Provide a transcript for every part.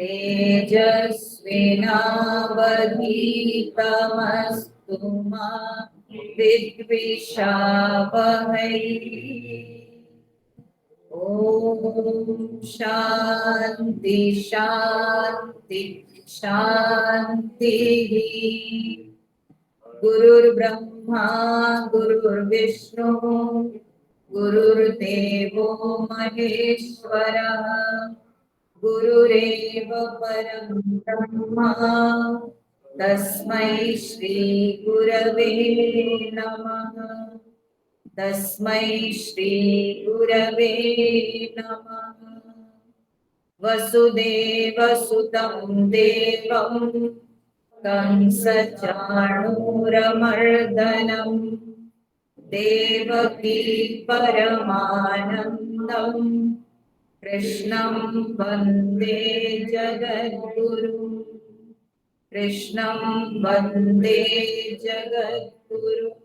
तेजस्विनावधीतमस्तु मा विद्विषावहै। ओम शांति शांति शांति। गुरुर्ब्रह्मा गुरुर्विष्णु गुरुर्देवो महेश्वरः गुरुरेव परं ब्रह्मा तस्मै श्री गुरवे नमः। तस्मै श्री गुरवे नमः। वसुदेवसुतं देवं कंसचाणूरमर्दनं देवकी परमानन्दं कृष्णं वन्दे जगद्गुरुं। कृष्णं वन्दे जगद्गुरुम्।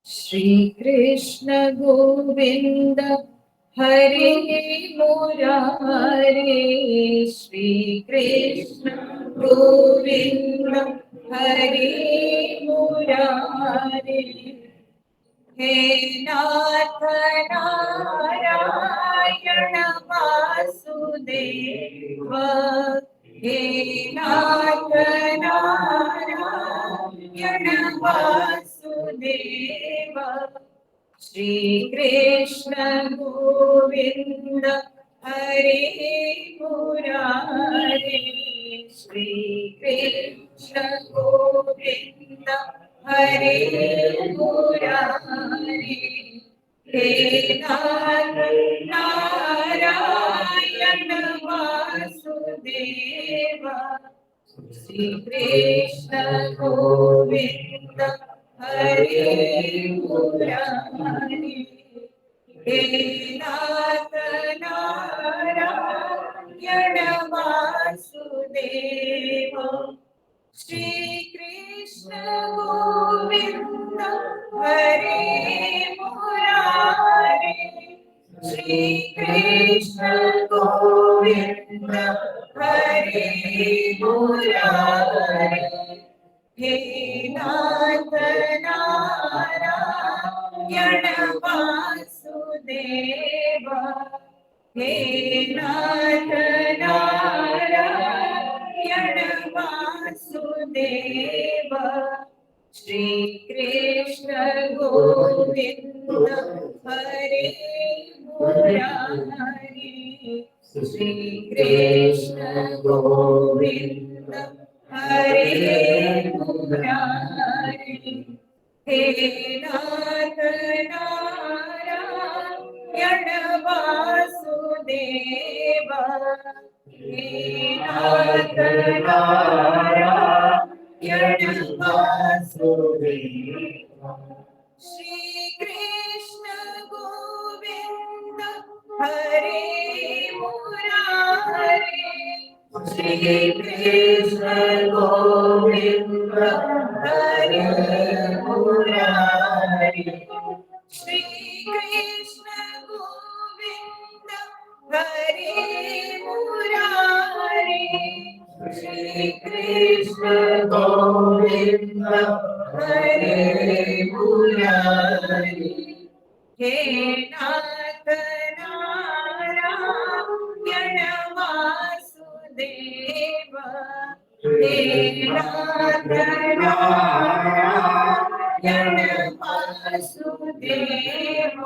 श्री कृष्ण गोविंद हरे मुरारे। श्री कृष्ण गोविंद हरे मुरारे। हे नाथ नारायण वासुदेव। हे नाथ नारायण वासुदेव। श्री कृष्ण गोविंद हरे मुरारे। श्री कृष्ण गोविंद हरे मुरारे। हे नाथ नारायण वासुदेव। श्री कृष्ण गोविंद हरे मुरारे। हे नाथ नारायण वासुदेव। श्री कृष्ण गोविंद हरे मुरारे। श्री कृष्ण गोविंद हरे मुरारे। हे नाथ नारायण वासुदेव। हे नाथ नारायण वासुदेव। श्री कृष्ण गोविंद हरे मुरारे। श्री कृष्ण गोविंद हरे मुरारे। हे नाथ नारायण वासुदेव। हे नाथ नारायण वासुदेव। श्री कृष्ण गोविंद हरे मुरारे। श्री कृष्ण गोविंद हरे मुरारे। श्री कृष्ण गोविंद हरे मुरारे। श्री कृष्ण गोविंद हरे मुरारे। हे नाथ नारायण वासुदेव। हे नाथ नारायण वासुदेव।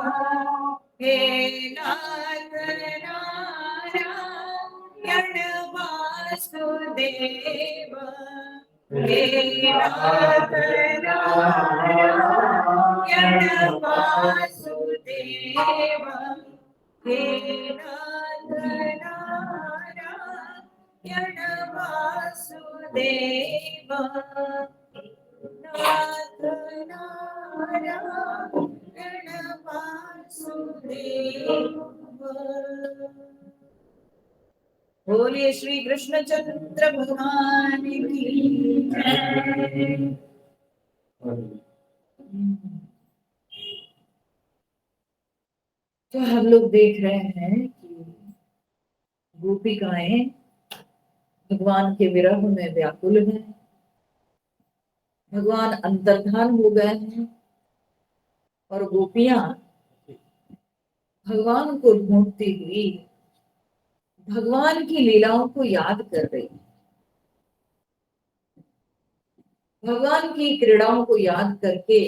हे नाथ नारायण वासुदेव। हे नाथ नारायण वासुदेव। हे नाथ नारायण वासुदेव। नाथ नारायण बोलिए श्री कृष्ण चंद्र भगवान की जय। तो हम लोग देख रहे हैं कि गोपिकाएं भगवान के विरह में व्याकुल हैं, भगवान अंतर्धान हो गए हैं और गोपियां भगवान को ढूंढती हुई भगवान की लीलाओं को याद कर रही हैं, भगवान की क्रीड़ाओं को याद करके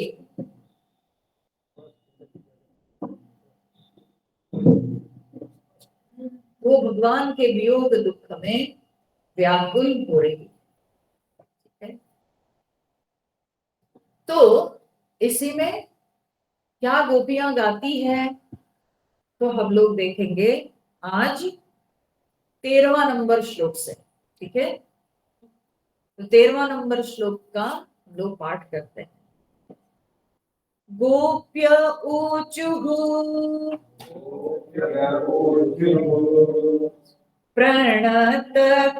वो भगवान के वियोग दुख में व्याकुल हो रही है। तो इसी में क्या गोपियां गाती है, तो हम लोग देखेंगे आज 13वां नंबर श्लोक से। ठीक है, तो 13वां नंबर श्लोक का हम लोग पाठ करते हैं। गोप्य ऊचुः प्रणत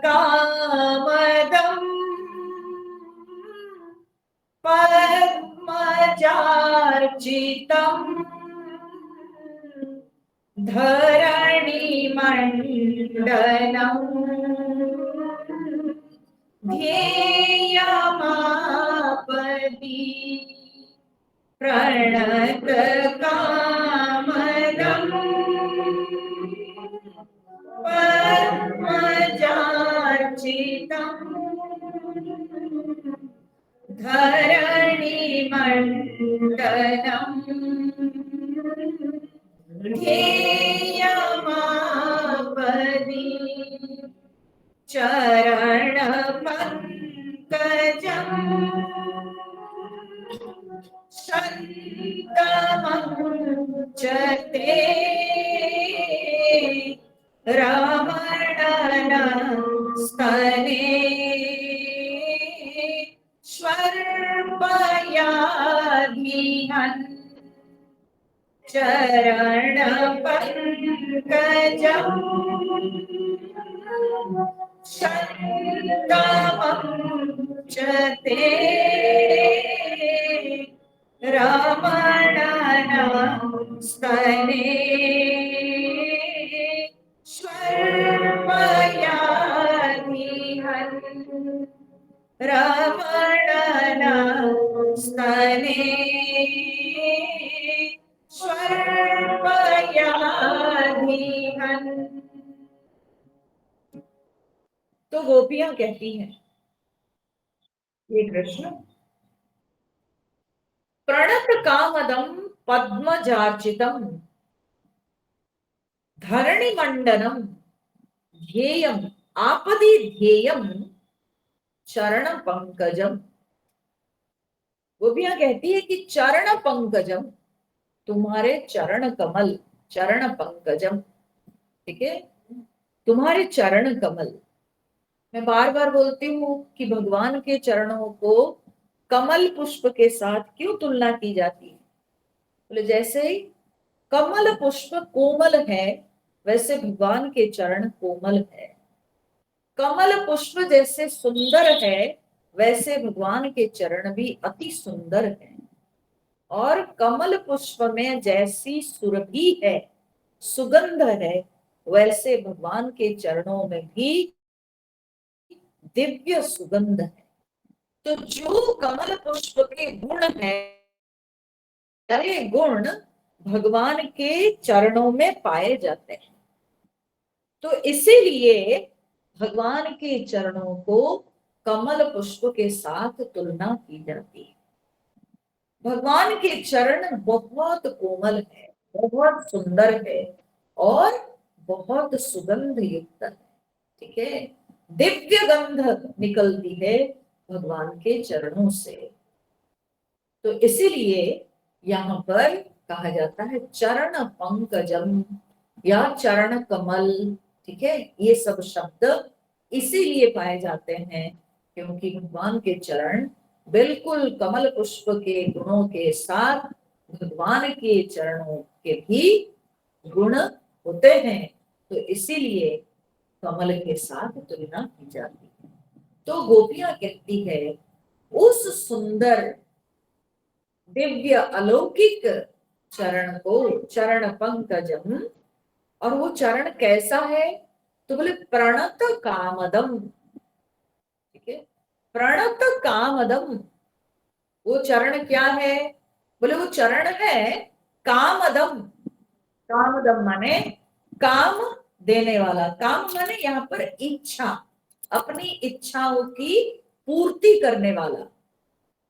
कामदम् पद्मजार्चितम् धरणिमण्डलम् ध्येयमापदि प्रणत कामदम् पद्मजार्चितम् धरणिमण्डलम् ध्येयमापदि चरणपङ्कजम् शन्तमुच्यते रमणनस्तने स्वर्पयाधिहन् चरणपङ्कजम् शन्तमुच्यते रमणनस्तने स्वर्पयाधिहन् रमणनस्तने स्वर्पयाधिहन्। तो गोपियां कहती हैं, ये कृष्ण प्रणत कामदम पद्मजार्चितम धरणिमण्डलम ध्येयम आपदि ध्येयम चरण पंकजम। गोपियां कहती है कि चरण पंकजम, तुम्हारे चरण कमल, चरण पंकजम, ठीक है, तुम्हारे चरण कमल। मैं बार बार बोलती हूँ कि भगवान के चरणों को कमल पुष्प के साथ क्यों तुलना की जाती है। बोले जैसे ही कमल पुष्प कोमल है वैसे भगवान के चरण कोमल है, कमल पुष्प जैसे सुंदर है वैसे भगवान के चरण भी अति सुंदर है, और कमल पुष्प में जैसी सुरभि है, सुगंध है, वैसे भगवान के चरणों में भी दिव्य सुगंध है। तो जो कमल पुष्प के गुण है, ये गुण भगवान के चरणों में पाए जाते हैं। तो इसीलिए भगवान के चरणों को कमल पुष्प के साथ तुलना की जाती है। भगवान के चरण बहुत कोमल है, बहुत सुंदर है और बहुत सुगंध युक्त है, ठीक है, दिव्य गंध निकलती है भगवान के चरणों से। तो इसीलिए यहाँ पर कहा जाता है चरण पंकजम या चरण कमल, ठीक है। ये सब शब्द इसीलिए पाए जाते हैं क्योंकि भगवान के चरण बिल्कुल कमल पुष्प के गुणों के साथ भगवान के चरणों के भी गुण होते हैं, तो इसीलिए कमल के साथ तुलना की जाती है। तो गोपियां कहती है उस सुंदर दिव्य अलौकिक चरण को, चरण पंकजम, और वो चरण कैसा है, तो बोले प्रणत कामदम। ठीक है, प्रणत कामदम, वो चरण क्या है, बोले वो चरण है कामदम। कामदम माने काम देने वाला, काम माने यहाँ पर इच्छा, अपनी इच्छाओं की पूर्ति करने वाला।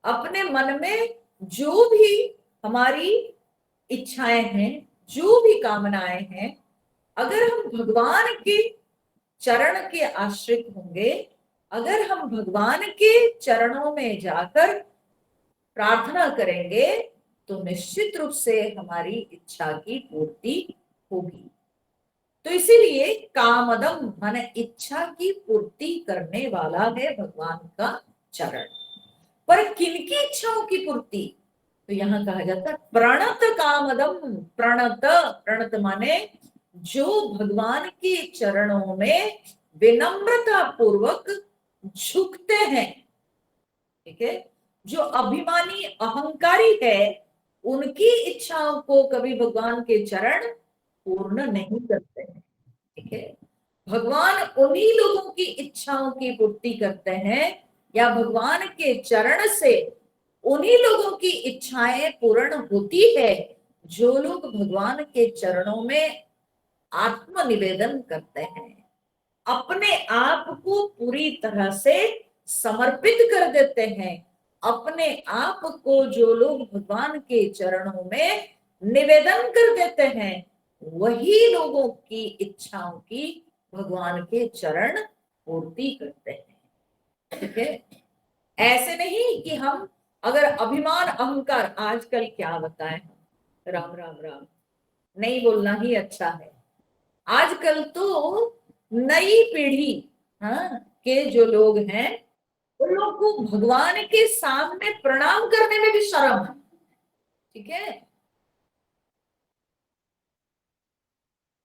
अपने मन में जो भी हमारी इच्छाएं हैं, जो भी कामनाएं हैं, अगर हम भगवान के चरण के आश्रित होंगे, अगर हम भगवान के चरणों में जाकर प्रार्थना करेंगे, तो निश्चित रूप से हमारी इच्छा की पूर्ति होगी। तो इसीलिए कामदम माने इच्छा की पूर्ति करने वाला है भगवान का चरण। पर किनकी इच्छाओं की पूर्ति, तो यहां कहा जाता है प्रणत कामदम। प्रणत, प्रणत माने जो भगवान के चरणों में विनम्रता पूर्वक झुकते हैं। ठीक है, जो अभिमानी अहंकारी है, उनकी इच्छाओं को कभी भगवान के चरण पूर्ण नहीं करते हैं। ठीक है, भगवान उन्हीं लोगों की इच्छाओं की पूर्ति करते हैं, या भगवान के चरण से उन्हीं लोगों की इच्छाएं पूर्ण होती है जो लोग भगवान के चरणों में आत्मनिवेदन करते हैं, अपने आप को पूरी तरह से समर्पित कर देते हैं। अपने आप को जो लोग भगवान के चरणों में निवेदन कर देते हैं, वही लोगों की इच्छाओं की भगवान के चरण पूर्ति करते हैं। ठीक है, ऐसे नहीं कि हम अगर अभिमान अहंकार, आजकल क्या बताएं, राम राम राम, नहीं बोलना ही अच्छा है। आजकल तो नई पीढ़ी, हाँ, के जो लोग हैं, उन लोग को भगवान के सामने प्रणाम करने में भी शर्म है। ठीक है,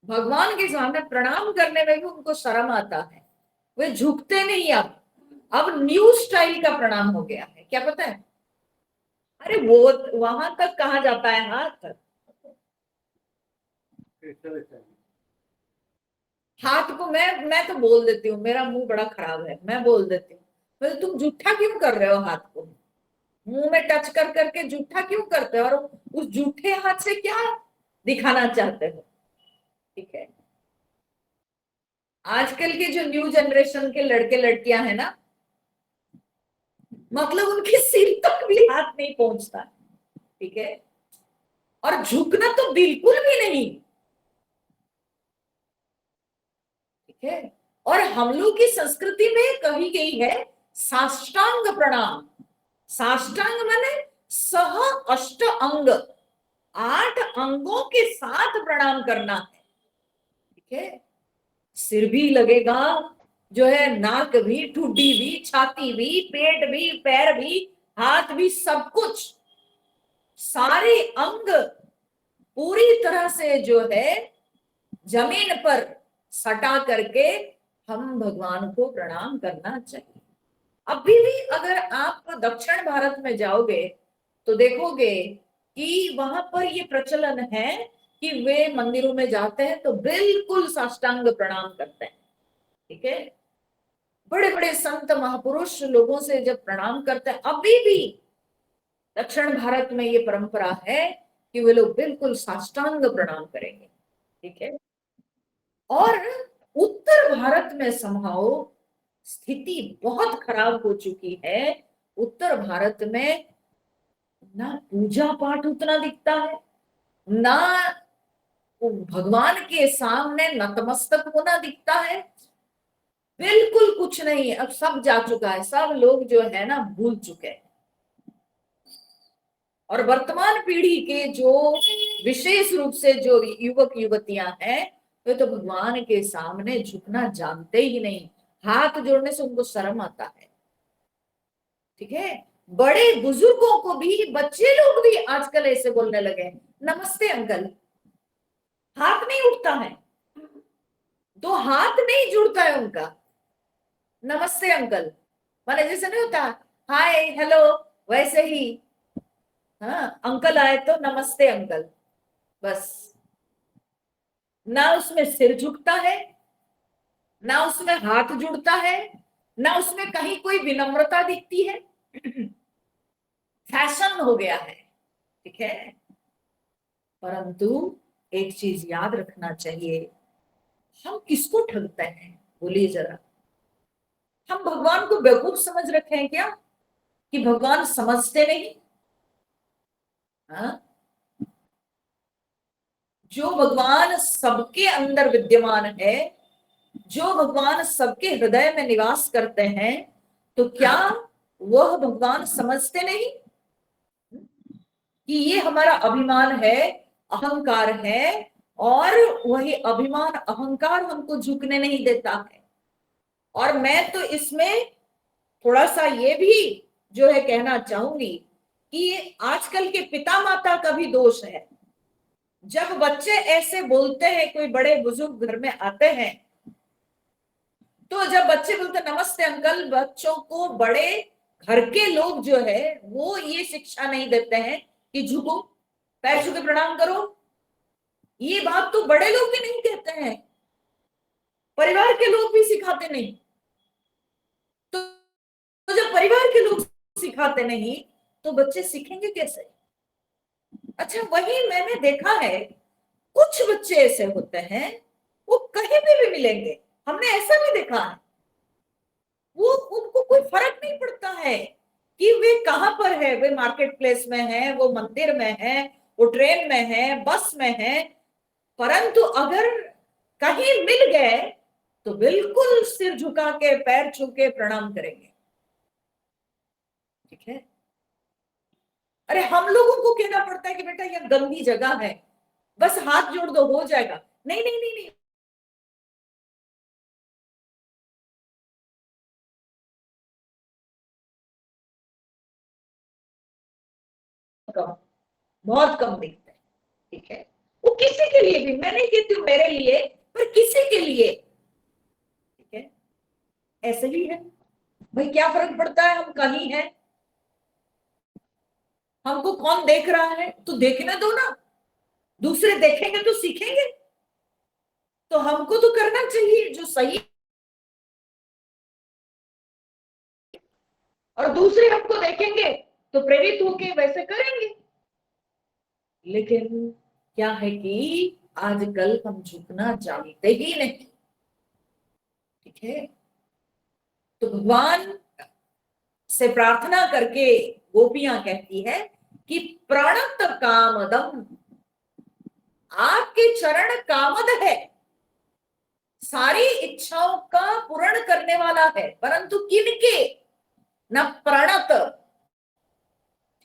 भगवान के सामने प्रणाम करने में भी उनको शर्म आता है, वे झुकते नहीं। अब न्यू स्टाइल का प्रणाम हो गया है, क्या पता है, अरे वो वहां तक कहा जाता है हाथ, हाथ को मैं तो बोल देती हूँ, मेरा मुंह बड़ा खराब है, मैं बोल देती हूँ, तो तुम जूठा क्यों कर रहे हो, हाथ को मुंह में टच कर करके जूठा क्यों करते हो, और उस जूठे हाथ से क्या दिखाना चाहते हो। ठीक है, आजकल के जो न्यू जनरेशन के लड़के लड़कियां हैं ना, मतलब उनके सिर तक भी हाथ नहीं पहुंचता। ठीक है, और झुकना तो बिल्कुल भी नहीं। ठीक है, और हम लोग की संस्कृति में कही गई है साष्टांग प्रणाम। साष्टांग माने सह अष्ट अंग, 8 अंगों के साथ प्रणाम करना है। ठीक है, सिर भी लगेगा, जो है नाक भी, ठुड्डी भी, छाती भी, पेट भी, पैर भी, हाथ भी, सब कुछ, सारे अंग पूरी तरह से जो है जमीन पर सटा करके हम भगवान को प्रणाम करना चाहिए। अभी भी अगर आप दक्षिण भारत में जाओगे तो देखोगे कि वहां पर ये प्रचलन है कि वे मंदिरों में जाते हैं तो बिल्कुल साष्टांग प्रणाम करते हैं। ठीक है, बड़े बड़े संत महापुरुष लोगों से जब प्रणाम करते हैं, अभी भी दक्षिण भारत में ये परंपरा है कि वे लोग बिल्कुल साष्टांग प्रणाम करेंगे। ठीक है, और उत्तर भारत में समहाउ स्थिति बहुत खराब हो चुकी है। उत्तर भारत में ना पूजा पाठ उतना दिखता है, ना भगवान के सामने नतमस्तक होना दिखता है, बिल्कुल कुछ नहीं। अब सब जा चुका है, सब लोग जो है ना भूल चुके हैं। और वर्तमान पीढ़ी के जो विशेष रूप से जो युवक युवतियां हैं, वे तो भगवान के सामने झुकना जानते ही नहीं, हाथ जोड़ने से उनको शर्म आता है। ठीक है, बड़े बुजुर्गों को भी, बच्चे लोग भी आजकल ऐसे बोलने लगे हैं, नमस्ते अंकल। हाथ नहीं उठता है, तो हाथ नहीं जुड़ता है उनका, नमस्ते अंकल माने जैसे नहीं होता हाय हेलो, वैसे ही। हाँ, अंकल आए तो नमस्ते अंकल, बस। ना उसमें सिर झुकता है, ना उसमें हाथ जुड़ता है, ना उसमें कहीं कोई विनम्रता दिखती है। फैशन हो गया है, ठीक है। परंतु एक चीज याद रखना चाहिए, हम किसको ठगते हैं बोलिए जरा। हम भगवान को बेवकूफ समझ रखे हैं क्या, कि भगवान समझते नहीं? हाँ? जो भगवान सबके अंदर विद्यमान है, जो भगवान सबके हृदय में निवास करते हैं, तो क्या वह भगवान समझते नहीं कि ये हमारा अभिमान है, अहंकार है, और वही अभिमान अहंकार हमको झुकने नहीं देता है। और मैं तो इसमें थोड़ा सा ये भी जो है कहना चाहूंगी कि आजकल के पिता माता का भी दोष है। जब बच्चे ऐसे बोलते हैं, कोई बड़े बुजुर्ग घर में आते हैं, तो जब बच्चे बोलते नमस्ते अंकल, बच्चों को बड़े घर के लोग जो है वो ये शिक्षा नहीं देते हैं कि झुको, पैर छू के प्रणाम करो। ये बात तो बड़े लोग भी नहीं कहते हैं, परिवार के लोग भी सिखाते नहीं। तो जब परिवार के लोग सिखाते नहीं, तो बच्चे सीखेंगे कैसे? अच्छा, वही मैंने देखा है, कुछ बच्चे ऐसे होते हैं, वो कहीं भी मिलेंगे, हमने ऐसा भी देखा है, वो उनको कोई फर्क नहीं पड़ता है कि वे कहां पर है, वे मार्केट प्लेस में है, वो मंदिर में है, वो ट्रेन में है, बस में है, परंतु अगर कहीं मिल गए तो बिल्कुल सिर झुका के पैर छू के प्रणाम करेंगे, ठीक है। अरे हम लोगों को कहना पड़ता है कि बेटा यह गंदी जगह है, बस हाथ जोड़ दो हो जाएगा। नहीं नहीं नहीं नहीं, कम, बहुत कम दिखता है, ठीक है। वो किसी के लिए भी, मैं नहीं कहती हूँ मेरे लिए, पर किसी के लिए, ठीक है, ऐसे ही है। भाई क्या फर्क पड़ता है, हम कहीं हैं, हमको कौन देख रहा है, तो देखने दो ना, दूसरे देखेंगे तो सीखेंगे। तो हमको तो करना चाहिए जो सही, और दूसरे हमको देखेंगे तो प्रेरित होके वैसे करेंगे। लेकिन क्या है कि आजकल हम झुकना जानते ही नहीं, ठीक है। तो भगवान से प्रार्थना करके गोपियां कहती है कि प्रणत कामदम, आपके चरण कामद है, सारी इच्छाओं का पूर्ण करने वाला है, परंतु किनके? न प्रणत,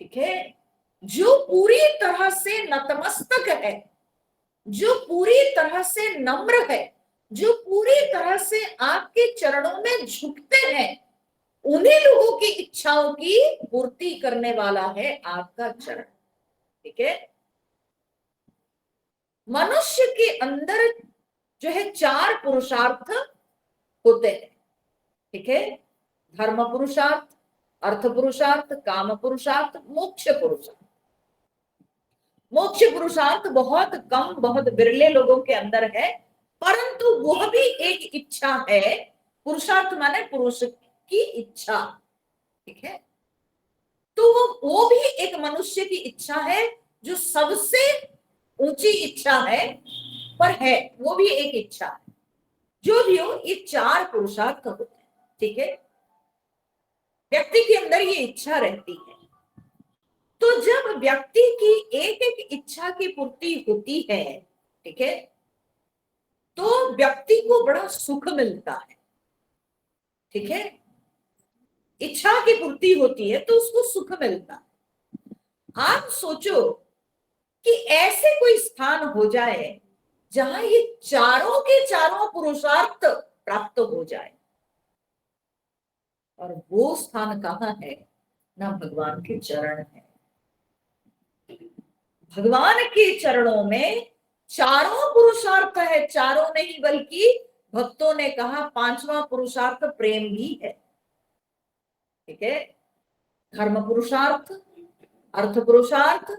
ठीक है, जो पूरी तरह से नतमस्तक है, जो पूरी तरह से नम्र है, जो पूरी तरह से आपके चरणों में झुकते हैं, उन्हीं लोगों की इच्छाओं की पूर्ति करने वाला है आपका चरण, ठीक है। मनुष्य के अंदर जो है चार पुरुषार्थ होते हैं, ठीक है। धर्म पुरुषार्थ, अर्थ पुरुषार्थ, काम पुरुषार्थ, मोक्ष पुरुषार्थ। मोक्ष पुरुषार्थ बहुत कम, बहुत बिरले लोगों के अंदर है, परंतु वह भी एक इच्छा है। पुरुषार्थ माने पुरुष की इच्छा, ठीक है। तो वो भी एक मनुष्य की इच्छा है, जो सबसे ऊंची इच्छा है, पर है वो भी एक इच्छा है। जो भी हो, ये चार पुरुषार्थ होते हैं, ठीक है। व्यक्ति के अंदर ये इच्छा रहती है। तो जब व्यक्ति की एक एक इच्छा की पूर्ति होती है, ठीक है, तो व्यक्ति को बड़ा सुख मिलता है, ठीक है। इच्छा की पूर्ति होती है तो उसको सुख मिलता है। आप सोचो कि ऐसे कोई स्थान हो जाए जहां ये चारों के चारों पुरुषार्थ प्राप्त हो जाए, और वो स्थान कहाँ है? ना भगवान के चरण है। भगवान के चरणों में चारों पुरुषार्थ है, चारों नहीं बल्कि भक्तों ने कहा पांचवा पुरुषार्थ प्रेम भी है। ठीक है, धर्म पुरुषार्थ, अर्थ पुरुषार्थ,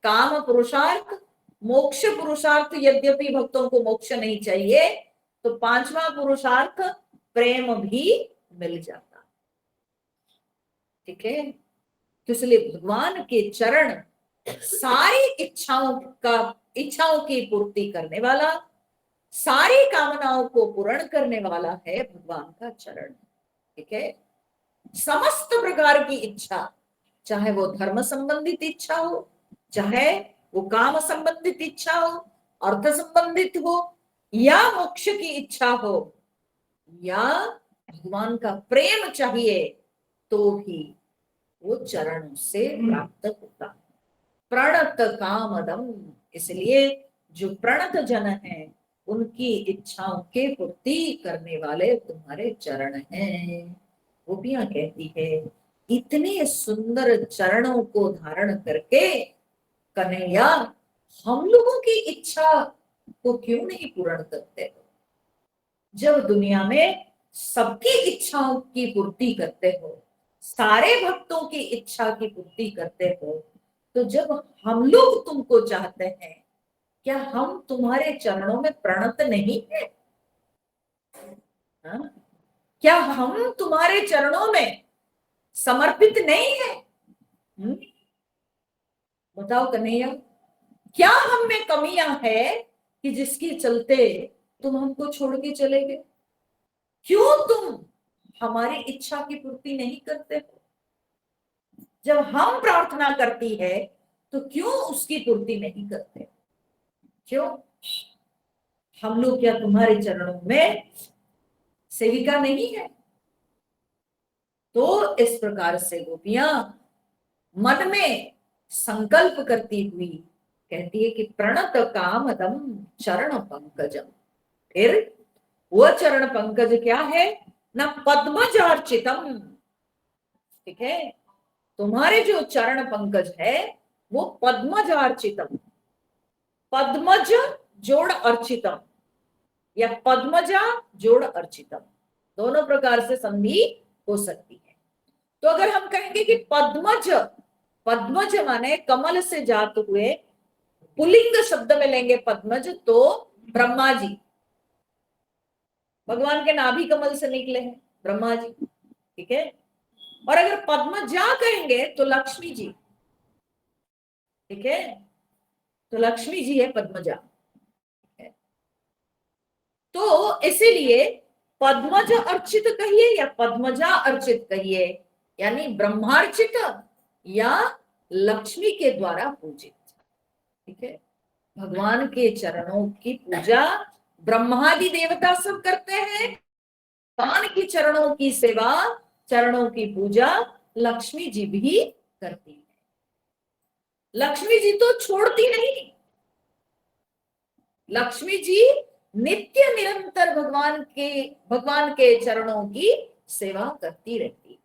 काम पुरुषार्थ, मोक्ष पुरुषार्थ। यद्यपि भक्तों को मोक्ष नहीं चाहिए तो पांचवा पुरुषार्थ प्रेम भी मिल जाता। ठीक है, तो इसलिए भगवान के चरण सारी इच्छाओं की पूर्ति करने वाला, सारी कामनाओं को पूर्ण करने वाला है भगवान का चरण। ठीक है, समस्त प्रकार की इच्छा, चाहे वो धर्म संबंधित इच्छा हो, चाहे वो काम संबंधित इच्छा हो, अर्थ संबंधित हो, या मोक्ष की इच्छा हो, या भगवान का प्रेम चाहिए, तो भी वो चरणों से प्राप्त होता है। प्रणत कामदम, इसलिए जो प्रणत जन है उनकी इच्छाओं के पूर्ति करने वाले तुम्हारे चरण हैं। गोपियां कहती है इतने सुंदर चरणों को धारण करके कन्हैया हम लोगों की इच्छा को क्यों नहीं पूर्ण करते हो? जब दुनिया में सबकी इच्छाओं की पूर्ति करते हो, सारे भक्तों की इच्छा की पूर्ति करते हो, तो जब हम लोग तुमको चाहते हैं, क्या हम तुम्हारे चरणों में प्रणत नहीं है? हा? क्या हम तुम्हारे चरणों में समर्पित नहीं है? बताओ कन्हैया, क्या हम में कमियां है कि जिसके चलते तुम हमको छोड़ के चले गए? क्यों तुम हमारी इच्छा की पूर्ति नहीं करते हो? जब हम प्रार्थना करती है तो क्यों उसकी पूर्ति नहीं करते? क्यों? हम लोग क्या तुम्हारे चरणों में सेविका नहीं है? तो इस प्रकार से गोपियां मन में संकल्प करती हुई कहती है कि प्रणत कामदम चरण पंकजम। फिर वो चरण पंकज क्या है? न पद्मजार्चितम। ठीक है, तुम्हारे जो चरण पंकज है वो पद्मजार्चितम, पद्मज जोड़ अर्चितम या पद्मजा जोड़ अर्चितम, दोनों प्रकार से संधि हो सकती है। तो अगर हम कहेंगे कि पद्मज, पद्मज माने कमल से जात हुए, पुल्लिंग शब्द में लेंगे पद्मज तो ब्रह्मा जी, भगवान के नाभि कमल से निकले हैं ब्रह्मा जी। ठीक है, और अगर पद्मजा कहेंगे तो लक्ष्मी जी। ठीक है, तो लक्ष्मी जी है पद्मजा। तो इसीलिए पद्मज अर्चित कहिए या पद्मजा अर्चित कहिए, यानी ब्रह्मार्चित या लक्ष्मी के द्वारा पूजित। ठीक है, भगवान के चरणों की पूजा ब्रह्मादि देवता सब करते हैं, भगवान के चरणों की सेवा, चरणों की पूजा लक्ष्मी जी भी करती है। लक्ष्मी जी तो छोड़ती नहीं, लक्ष्मी जी नित्य निरंतर भगवान के चरणों की सेवा करती रहती है।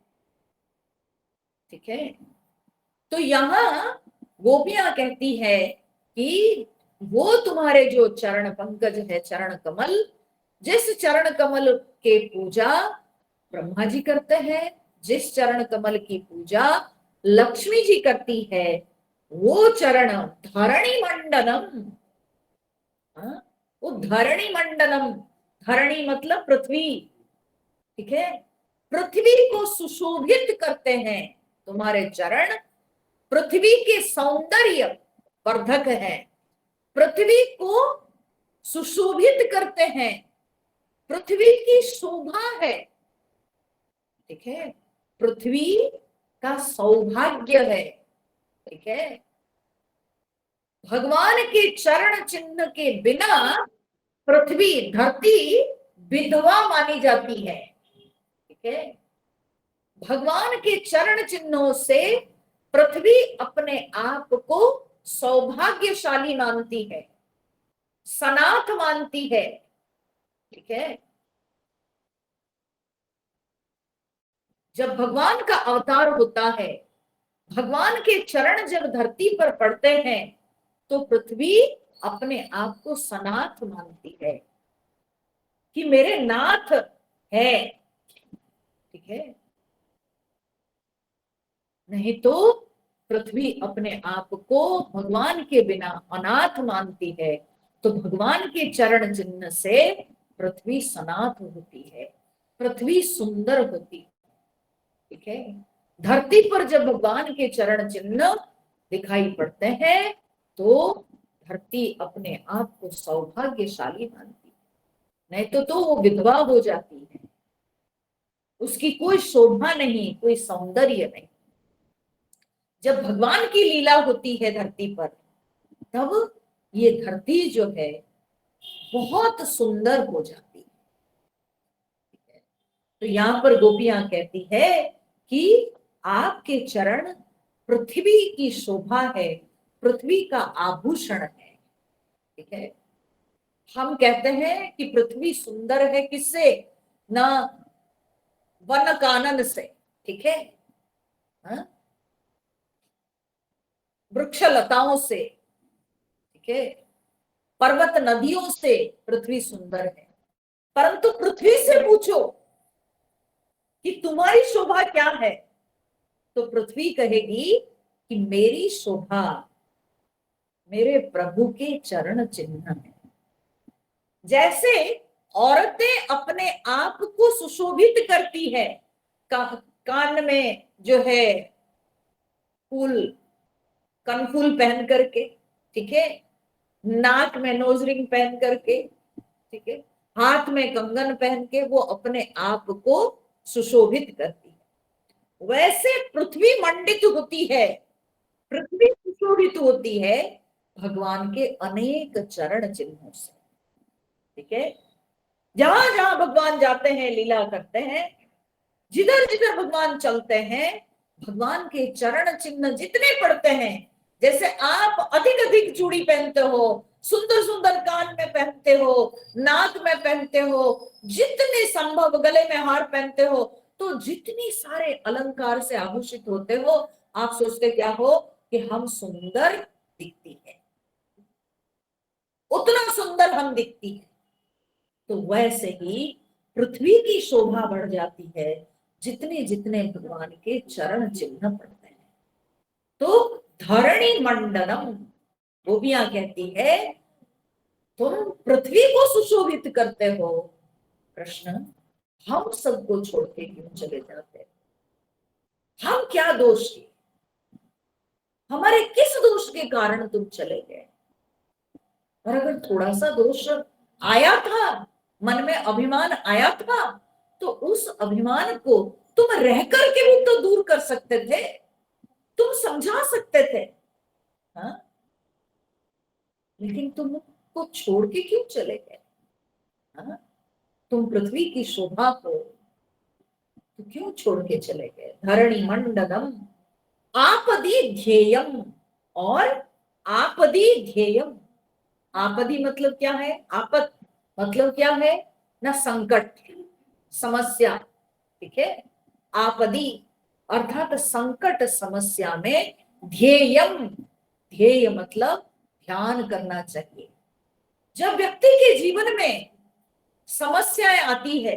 ठीक है, तो यहां गोपियां कहती है कि वो तुम्हारे जो चरण पंकज है, चरण कमल, जिस चरण कमल के पूजा ब्रह्मा जी करते हैं, जिस चरण कमल की पूजा लक्ष्मी जी करती है, वो चरण धरणी मंडलम। वो धरणी मंडलम, धरणी मतलब पृथ्वी। ठीक है, पृथ्वी को सुशोभित करते हैं तुम्हारे चरण, पृथ्वी के सौंदर्य वर्धक है, पृथ्वी को सुशोभित करते हैं, पृथ्वी की शोभा है। ठीक है, पृथ्वी का सौभाग्य है। ठीक है, भगवान के चरण चिन्ह के बिना पृथ्वी, धरती विधवा मानी जाती है। ठीक है, भगवान के चरण चिन्हों से पृथ्वी अपने आप को सौभाग्यशाली मानती है, सनाथ मानती है। ठीक है, जब भगवान का अवतार होता है भगवान के चरण जब धरती पर पड़ते हैं तो पृथ्वी अपने आप को सनाथ मानती है कि मेरे नाथ है। ठीक है, नहीं तो पृथ्वी अपने आप को भगवान के बिना अनाथ मानती है। तो भगवान के चरण चिन्ह से पृथ्वी सनाथ होती है, पृथ्वी सुंदर होती है। ठीक है, धरती पर जब भगवान के चरण चिन्ह दिखाई पड़ते हैं तो धरती अपने आप को सौभाग्यशाली मानती है, नहीं तो वो विधवा हो जाती है, उसकी कोई शोभा नहीं, कोई सौंदर्य नहीं। जब भगवान की लीला होती है धरती पर तब ये धरती जो है बहुत सुंदर हो जाती है। तो यहाँ पर गोपियां कहती है कि आपके चरण पृथ्वी की शोभा है, पृथ्वी का आभूषण है। ठीक है, हम कहते हैं कि पृथ्वी सुंदर है किससे? ना वन कानन से, ठीक है, हाँ? वृक्ष लताओं से, ठीक है, पर्वत नदियों से पृथ्वी सुंदर है। परंतु पृथ्वी से पूछो कि तुम्हारी शोभा क्या है, तो पृथ्वी कहेगी कि मेरी शोभा मेरे प्रभु के चरण चिन्ह है। जैसे औरतें अपने आप को सुशोभित करती है, कान में जो है फूल, कनफूल पहन करके, ठीक है, नाक में नोज रिंग पहन करके, ठीक है, हाथ में कंगन पहन के वो अपने आप को सुशोभित करती है, वैसे पृथ्वी मंडित होती है, पृथ्वी सुशोभित होती है भगवान के अनेक चरण चिन्हों से। ठीक है, जहां जहां भगवान जाते हैं लीला करते हैं, जिधर जिधर भगवान चलते हैं, भगवान के चरण चिन्ह जितने पड़ते हैं, जैसे आप अधिक अधिक चूड़ी पहनते हो, सुंदर सुंदर कान में पहनते हो, नाक में पहनते हो, जितने संभव गले में हार पहनते हो, तो जितनी सारे अलंकार से आभूषित होते हो, आप सोचते क्या हो कि हम सुंदर दिखती है, उतना सुंदर हम दिखती है। तो वैसे ही पृथ्वी की शोभा बढ़ जाती है जितने जितने भगवान के चरण चिन्ह पड़ते हैं। तो धरणी मंडलम, गोपियां कहती है तुम पृथ्वी को सुशोभित करते हो, कृष्ण हम सबको छोड़ के क्यों चले जाते? हम क्या दोष किए, हमारे किस दोष के कारण तुम चले गए? और अगर थोड़ा सा दोष आया था, मन में अभिमान आया था, तो उस अभिमान को तुम रह करके भी तो दूर कर सकते थे, तुम समझा सकते थे, हाँ? लेकिन तुम को छोड़ के क्यों चले गए? हाँ? तुम पृथ्वी की शोभा को तो क्यों छोड़ के चले गए? धरणी मंडलम आपदी ध्येयम, और आपदी ध्येयम, आपदी मतलब क्या है? आपद मतलब क्या है ना? संकट, समस्या, ठीक है, आपदी अर्थात संकट समस्या में ध्येयम, ध्येय मतलब ध्यान करना चाहिए। जब व्यक्ति के जीवन में समस्याएं आती है,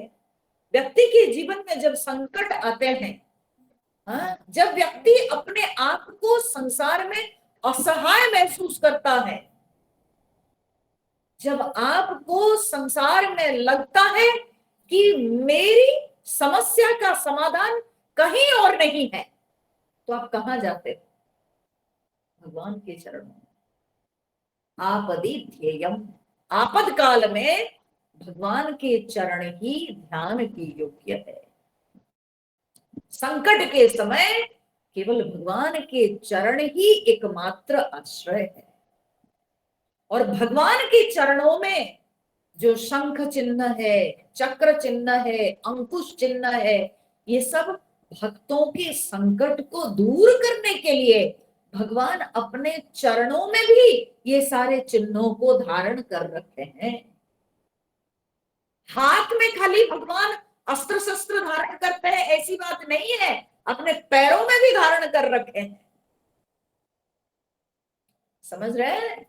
व्यक्ति के जीवन में जब संकट आते हैं, जब व्यक्ति अपने आप को संसार में असहाय महसूस करता है, जब आपको संसार में लगता है कि मेरी समस्या का समाधान कहीं और नहीं है, तो आप कहां जाते हो? भगवान के चरणों में। आपदी ध्येयम, आपद काल में भगवान के चरण ही ध्यान की योग्य है। संकट के समय केवल भगवान के चरण ही एकमात्र आश्रय है। और भगवान के चरणों में जो शंख चिन्ह है, चक्र चिन्ह है, अंकुश चिन्ह है, ये सब भक्तों के संकट को दूर करने के लिए भगवान अपने चरणों में भी ये सारे चिन्हों को धारण कर रखे हैं। हाथ में खाली भगवान अस्त्र शस्त्र धारण करते हैं ऐसी बात नहीं है, अपने पैरों में भी धारण कर रखे हैं। समझ रहे हैं?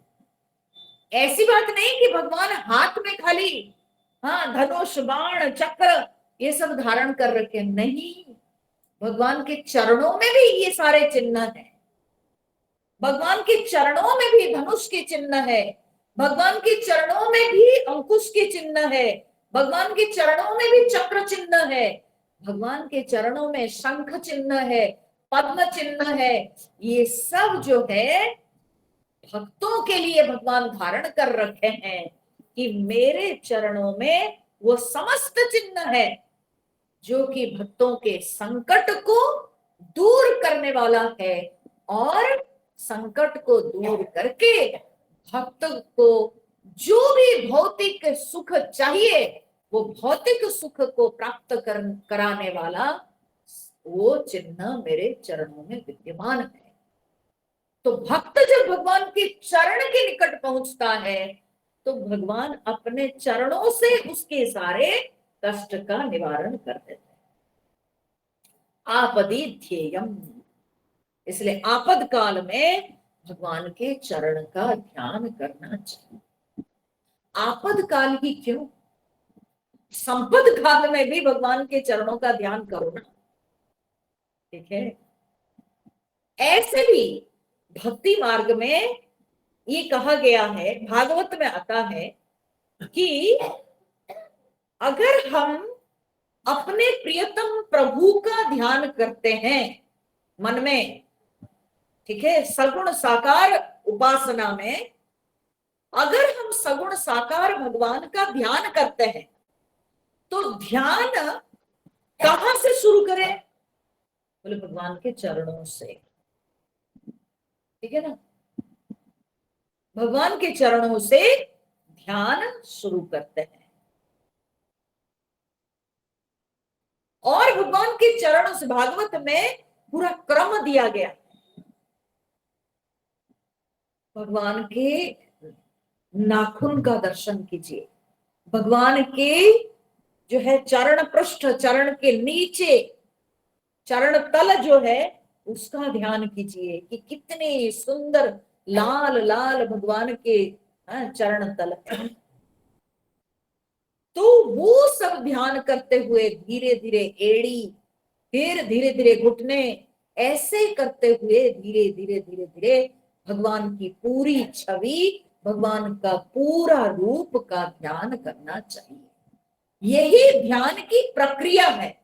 ऐसी बात नहीं कि भगवान हाथ में खाली हाँ धनुष बाण चक्र ये सब धारण कर रखे, नहीं, भगवान के चरणों में भी ये सारे चिन्ह हैं। भगवान के चरणों में भी धनुष के चिन्ह है, भगवान के चरणों में भी अंकुश के चिन्ह है, भगवान के चरणों में भी चक्र चिन्ह है, भगवान के चरणों में शंख चिन्ह है, पद्म चिन्ह है। ये सब जो है भक्तों के लिए भगवान धारण कर रखे हैं कि मेरे चरणों में वो समस्त चिन्ह है जो कि भक्तों के संकट को दूर करने वाला है, और संकट को दूर करके भक्त को जो भी भौतिक सुख चाहिए वो भौतिक सुख को प्राप्त कराने वाला वो चिन्ह मेरे चरणों में विद्यमान है। तो भक्त जब भगवान के चरण के निकट पहुंचता है तो भगवान अपने चरणों से उसके सारे कष्ट का निवारण कर देते हैं। आपदि ध्येयम, इसलिए आपद काल में भगवान के चरण का ध्यान करना चाहिए। आपद काल ही क्यों, संपद काल में भी भगवान के चरणों का ध्यान करो ना, ठीक है। ऐसे भी भक्ति मार्ग में ये कहा गया है, भागवत में आता है कि अगर हम अपने प्रियतम प्रभु का ध्यान करते हैं मन में, ठीक है, सगुण साकार उपासना में अगर हम सगुण साकार भगवान का ध्यान करते हैं तो ध्यान कहां से शुरू करें? बोले भगवान के चरणों से, ठीक है ना। भगवान के चरणों से ध्यान शुरू करते हैं और भगवान के चरणों से भागवत में पूरा क्रम दिया गया। भगवान के नाखून का दर्शन कीजिए, भगवान के जो है चरण पृष्ठ, चरण के नीचे चरण तल जो है उसका ध्यान कीजिए कि कितने सुंदर लाल लाल भगवान के चरण तल है। तो वो सब ध्यान करते हुए धीरे धीरे एड़ी, फिर धीरे धीरे घुटने, ऐसे करते हुए धीरे धीरे धीरे धीरे भगवान की पूरी छवि, भगवान का पूरा रूप का ध्यान करना चाहिए। यही ध्यान की प्रक्रिया है।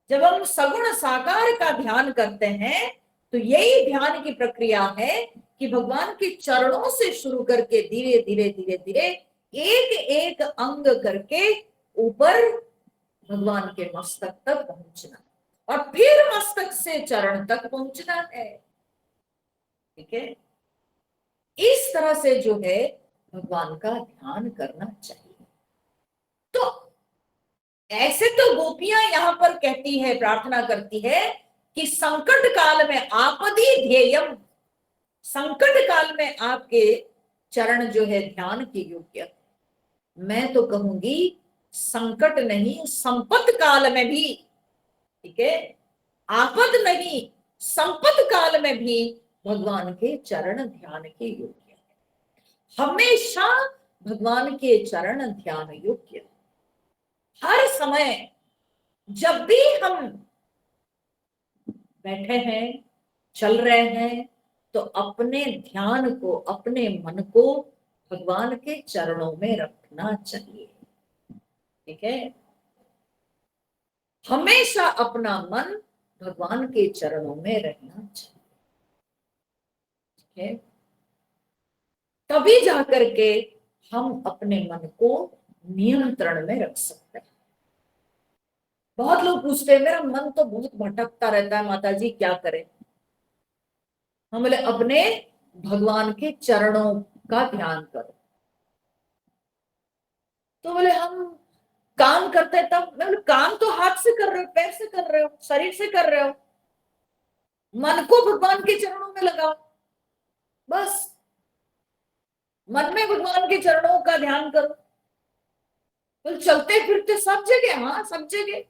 जब हम सगुण साकार का ध्यान करते हैं तो यही ध्यान की प्रक्रिया है कि भगवान के चरणों से शुरू करके धीरे धीरे धीरे धीरे एक एक अंग करके ऊपर भगवान के मस्तक तक पहुंचना और फिर मस्तक से चरण तक पहुंचना है, ठीक है। इस तरह से जो है भगवान का ध्यान करना चाहिए। तो ऐसे तो गोपियां यहां पर कहती है, प्रार्थना करती है कि संकट काल में आपदी ध्येयम, संकट काल में आपके चरण जो है ध्यान के योग्य। मैं तो कहूंगी संकट नहीं, संपत काल में भी, ठीक है, आपद नहीं संपत काल में भी भगवान के चरण ध्यान के योग्य है। हमेशा भगवान के चरण ध्यान योग्य। हर समय जब भी हम बैठे हैं, चल रहे हैं, तो अपने ध्यान को, अपने मन को भगवान के चरणों में रखना चाहिए, ठीक है। हमेशा अपना मन भगवान के चरणों में रहना चाहिए, ठीक है। तभी जाकर के हम अपने मन को नियंत्रण में रख सकते हैं। बहुत लोग पूछते हैं मेरा मन तो बहुत भटकता रहता है माता जी, क्या करें? हम बोले अपने भगवान के चरणों का ध्यान करो। तो बोले हम काम करते हैं तब, मैं बोले काम तो हाथ से कर रहे हो, पैर से कर रहे हो, शरीर से कर रहे हो, मन को भगवान के चरणों में लगाओ, बस मन में भगवान के चरणों का ध्यान करो। तो चलते फिरते सब जगह, हाँ सब जगह,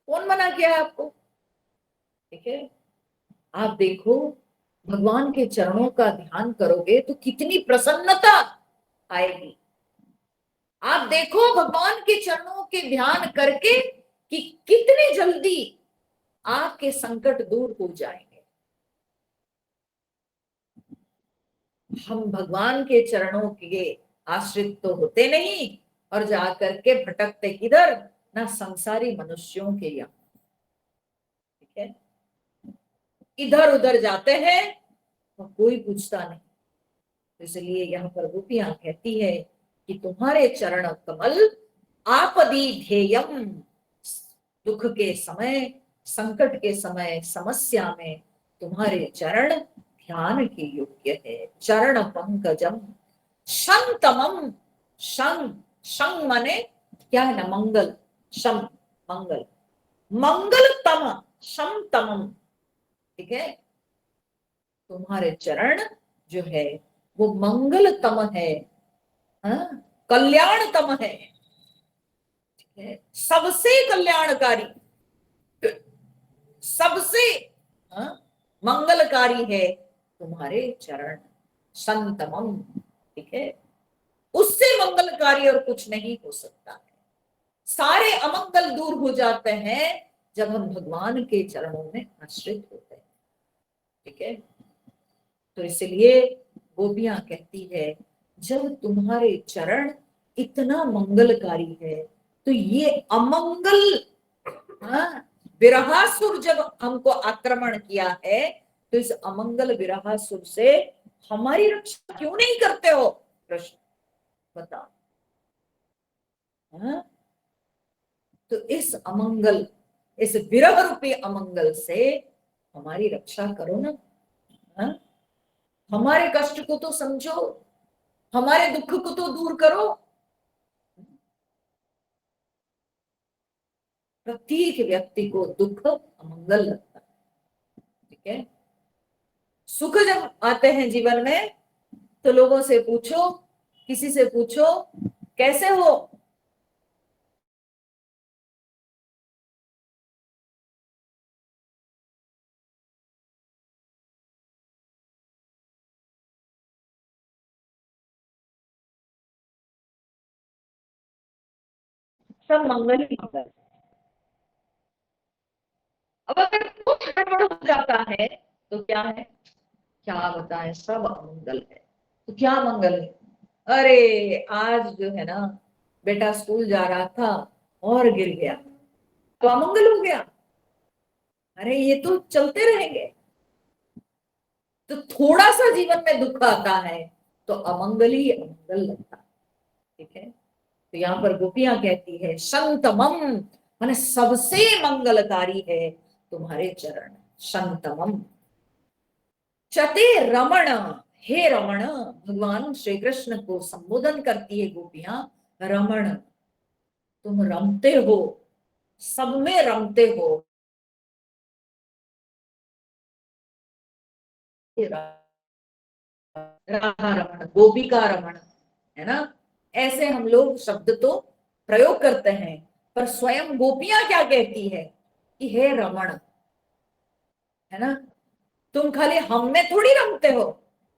कौन मना किया है आपको? ठीक है, आप देखो भगवान के चरणों का ध्यान करोगे तो कितनी प्रसन्नता आएगी। आप देखो भगवान के चरणों के ध्यान करके कि कितनी जल्दी आपके संकट दूर हो जाएंगे। हम भगवान के चरणों के आश्रित तो होते नहीं और जाकर के भटकते किधर, ना संसारी मनुष्यों के यहाँ। ठीक है, इधर उधर जाते हैं और कोई पूछता नहीं। इसलिए यहाँ पर गोपियां कहती है कि तुम्हारे चरण कमल आपदी ध्येयम, दुख के समय, संकट के समय, समस्या में तुम्हारे चरण ध्यान के योग्य है। चरण पंकजम शंतमम, शं, शं माने क्या है ना, मंगल, शम मंगल, मंगलतम शंतमम। ठीक है, तुम्हारे चरण जो है वो मंगलतम है, कल्याणतम है, सबसे कल्याणकारी, सबसे मंगलकारी है तुम्हारे चरण, संतमम। ठीक है, उससे मंगलकारी और कुछ नहीं हो सकता है। सारे अमंगल दूर हो जाते हैं जब हम भगवान के चरणों में आश्रित होते हैं। ठीक है, तो इसलिए गोपियां कहती है जब तुम्हारे चरण इतना मंगलकारी है तो ये अमंगल, विरहासुर जब हमको आक्रमण किया है तो इस अमंगल विरहासुर से हमारी रक्षा क्यों नहीं करते हो? प्रश्न बताओ। तो इस अमंगल, इस विरह रूपी अमंगल से हमारी रक्षा करो ना। हमारे कष्ट को तो समझो, हमारे दुख को तो दूर करो। प्रत्येक व्यक्ति को दुख अमंगल लगता है। ठीक है, सुख जब आते हैं जीवन में तो लोगों से पूछो, किसी से पूछो कैसे हो, सब मंगल ही मंगल। अब अगर कुछ गड़बड़ हो जाता है तो क्या है, क्या बताएं, सब अमंगल है। तो क्या मंगल है? अरे आज जो है ना बेटा स्कूल जा रहा था और गिर गया तो अमंगल हो गया। अरे ये तो चलते रहेंगे। तो थोड़ा सा जीवन में दुख आता है तो अमंगल ही अमंगल लगता है। ठीक है, तो यहाँ पर गोपियां कहती है संतमम, माने सबसे मंगलकारी है तुम्हारे चरण, संतमम। चते रमण, हे रमण, भगवान श्री कृष्ण को संबोधन करती है गोपियां, रमण, तुम रमते हो, सब में रमते हो। राधा रमण, गोपिका रमण, है ना, ऐसे हम लोग शब्द तो प्रयोग करते हैं, पर स्वयं गोपियां क्या कहती है कि हे रमण, है ना, तुम खाली हम में थोड़ी रमते हो,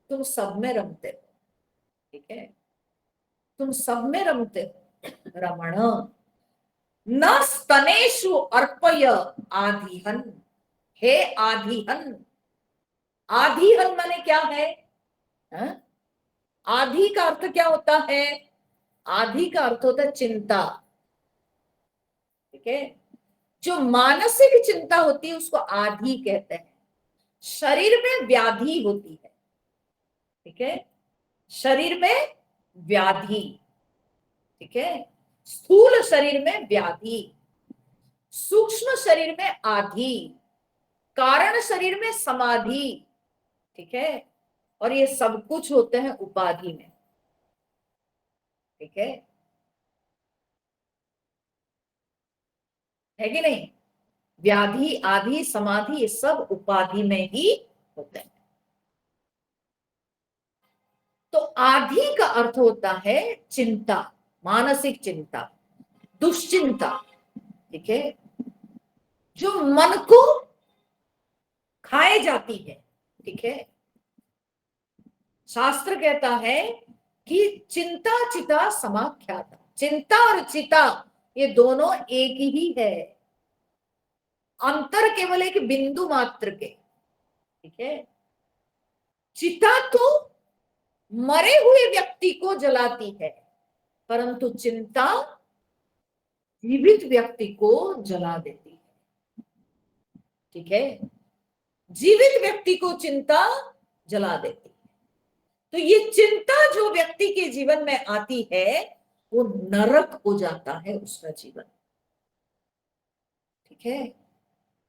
तुम सब में रमते हो। ठीक है, तुम सब में रमते हो रमण। न स्तनेषु अर्पय आधिहन, हे आधिहन, आधिहन माने क्या है? आधि का अर्थ क्या होता है? आधि का अर्थ होता है चिंता। ठीक है, जो मानसिक चिंता होती है उसको आधि कहते हैं। शरीर में व्याधि होती है। ठीक है, शरीर में व्याधि। ठीक है, स्थूल शरीर में व्याधि, सूक्ष्म शरीर में आधि, कारण शरीर में समाधि। ठीक है, और ये सब कुछ होते हैं उपाधि में। ठीक है कि नहीं? व्याधि, आधि, समाधि, ये सब उपाधि में ही होते हैं। तो आधि का अर्थ होता है चिंता, मानसिक चिंता, दुश्चिंता। ठीक है, जो मन को खाए जाती है। ठीक है, शास्त्र कहता है कि चिंता चिता समाख्याता, चिंता और चिता ये दोनों एक ही है, अंतर केवल एक बिंदु मात्र के। ठीक है, चिता तो मरे हुए व्यक्ति को जलाती है, परंतु चिंता जीवित व्यक्ति को जला देती है। ठीक है, जीवित व्यक्ति को चिंता जला देती है। तो ये चिंता जो व्यक्ति के जीवन में आती है वो नरक हो जाता है उसका जीवन। ठीक है,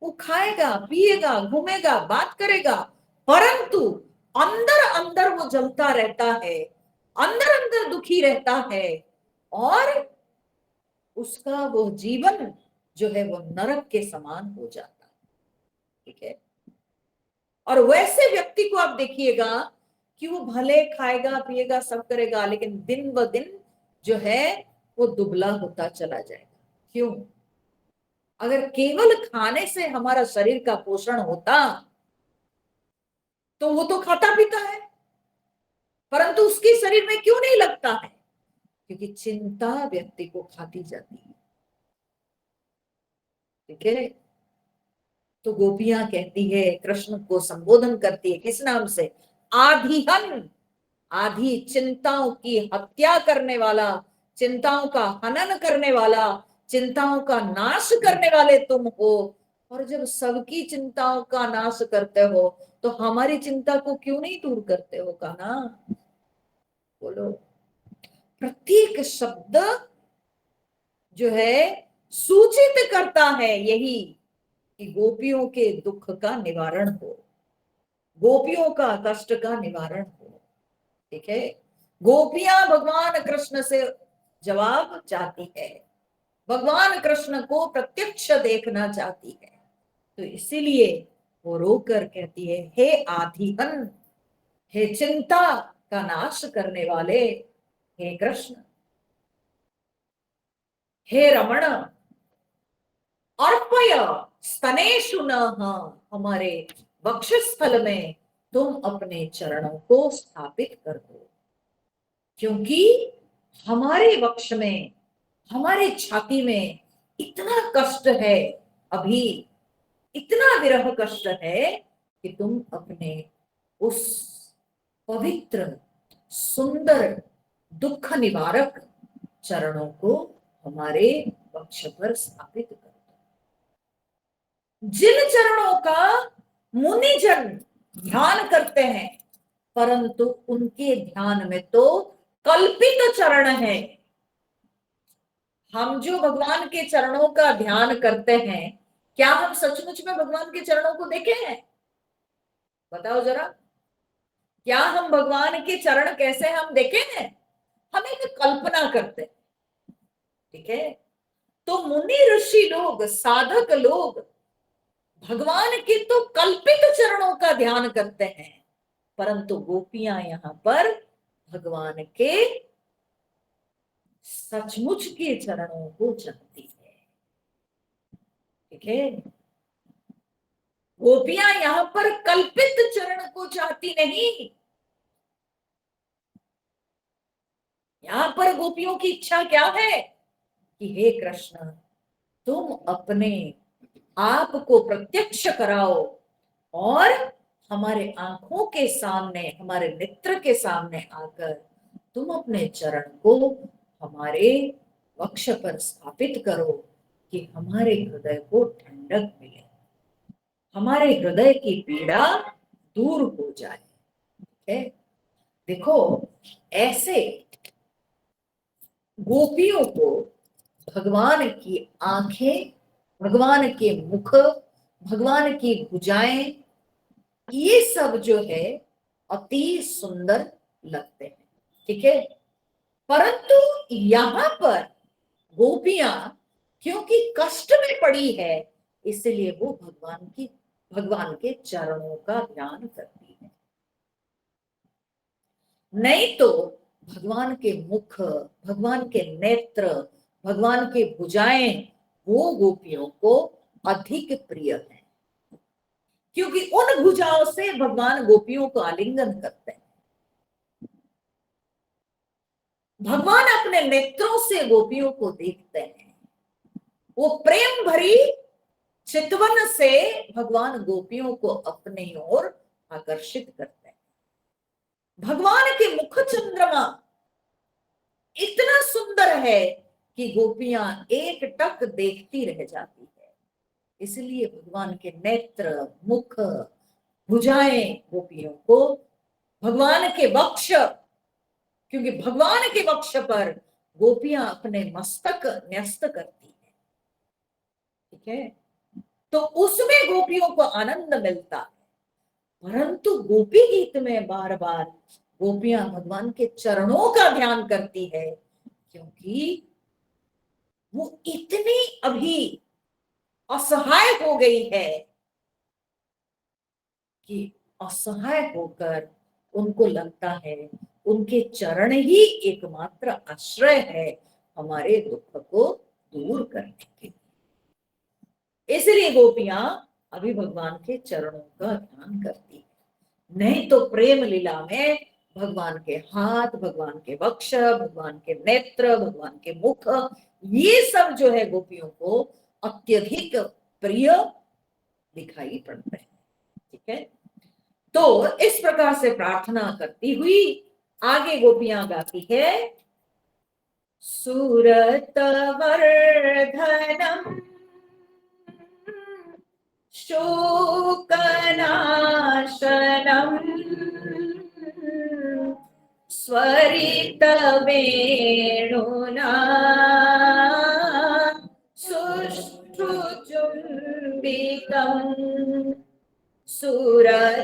वो खाएगा पिएगा घूमेगा बात करेगा, परंतु अंदर अंदर वो जलता रहता है, अंदर अंदर दुखी रहता है, और उसका वो जीवन जो है वो नरक के समान हो जाता है। ठीक है, और वैसे व्यक्ति को आप देखिएगा कि वो भले खाएगा पिएगा सब करेगा, लेकिन दिन ब दिन जो है वो दुबला होता चला जाएगा। क्यों? अगर केवल खाने से हमारा शरीर का पोषण होता तो वो तो खाता पीता है, परंतु उसके शरीर में क्यों नहीं लगता है? क्योंकि चिंता व्यक्ति को खाती जाती है। ठीक है, तो गोपियां कहती है, कृष्ण को संबोधन करती है किस नाम से? आधिहन, आधी चिंताओं की हत्या करने वाला, चिंताओं का हनन करने वाला, चिंताओं का नाश करने वाले तुम हो। और जब सबकी चिंताओं का नाश करते हो तो हमारी चिंता को क्यों नहीं दूर करते हो? कान्हा बोलो। प्रत्येक शब्द जो है सूचित करता है यही कि गोपियों के दुख का निवारण हो, गोपियों का कष्ट का निवारण हो। ठीक है, गोपियां भगवान कृष्ण से जवाब चाहती है, भगवान कृष्ण को प्रत्यक्ष देखना चाहती है, तो इसीलिए वो रोकर कहती है, हे आधिहन, हे चिंता का नाश करने वाले, हे कृष्ण, हे रमण, अर्पय स्तनेषु नः, हमारे वक्षस्थल में तुम अपने चरणों को स्थापित कर दो। क्योंकि हमारे वक्ष में, हमारे छाती में इतना कष्ट है, अभी इतना विरह कष्ट है कि तुम अपने उस पवित्र सुंदर दुख निवारक चरणों को हमारे वक्ष पर स्थापित कर दो। जिन चरणों का मुनिजन ध्यान करते हैं, परंतु उनके ध्यान में तो कल्पित चरण है। हम जो भगवान के चरणों का ध्यान करते हैं, क्या हम सचमुच में भगवान के चरणों को देखे हैं? बताओ जरा, क्या हम भगवान के चरण कैसे हम देखे हैं? हम एक कल्पना करते हैं। ठीक है, तो मुनि ऋषि लोग, साधक लोग भगवान के तो कल्पित चरणों का ध्यान करते हैं, परंतु गोपियां यहां पर भगवान के सचमुच के चरणों को चाहती है। ठीक है, गोपियां यहां पर कल्पित चरण को चाहती नहीं, यहां पर गोपियों की इच्छा क्या है कि हे कृष्ण, तुम अपने आप को प्रत्यक्ष कराओ और हमारे आंखों के सामने, हमारे नेत्र के सामने आकर तुम अपने चरण को हमारे वक्ष पर स्थापित करो कि हमारे हृदय को ठंडक मिले, हमारे हृदय की पीड़ा दूर हो जाए। ठीक है, देखो ऐसे गोपियों को भगवान की आंखें, भगवान के मुख, भगवान की भुजाएं, ये सब जो है अति सुंदर लगते हैं। ठीक है, परंतु यहां पर गोपियां क्योंकि कष्ट में पड़ी है, इसलिए वो भगवान के चरणों का ध्यान करती है। नहीं तो भगवान के मुख, भगवान के नेत्र, भगवान के भुजाएं वो गोपियों को अधिक प्रिय है, क्योंकि उन भुजाओं से भगवान गोपियों को आलिंगन करते हैं। भगवान अपने नेत्रों से गोपियों को देखते हैं। वो प्रेम भरी चितवन से भगवान गोपियों को अपनी ओर आकर्षित करते हैं। भगवान के मुख चंद्रमा इतना सुंदर है कि गोपियां एक टक देखती रह जाती है। इसलिए भगवान के नेत्र, मुख, भुजाएं गोपियों को, भगवान के वक्ष, क्योंकि भगवान के वक्ष पर गोपियां अपने मस्तक न्यस्त करती है, ठीक है, तो उसमें गोपियों को आनंद मिलता है। परंतु गोपी गीत में बार बार गोपियां भगवान के चरणों का ध्यान करती है, क्योंकि वो इतनी अभी असहाय हो गई है कि असहाय होकर उनको लगता है उनके चरण ही एकमात्र आश्रय है हमारे दुख को दूर करने के। इसलिए गोपियां अभी भगवान के चरणों का ध्यान करती है। नहीं तो प्रेम लीला में भगवान के हाथ, भगवान के वक्ष, भगवान के नेत्र, भगवान के मुख, ये सब जो है गोपियों को अत्यधिक प्रिय दिखाई पड़ते हैं, ठीक है। तो इस प्रकार से प्रार्थना करती हुई आगे गोपियां गाती है, सूरत वर्धनम शोकनाशनम स्वरित वेणुना सुष्ठुचुम्बितम् सुरतवर्धनम्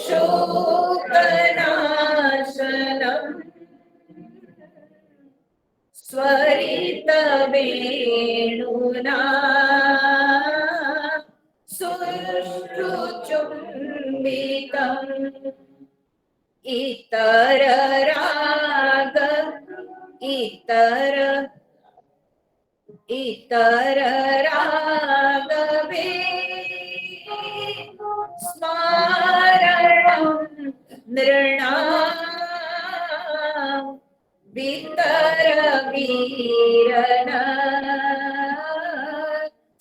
शोकनाशनम् स्वरितवेणुना सुष्ठुचुम्बितम् इतर राग इतर रागवे स्मरणं नृणां वितरवीरन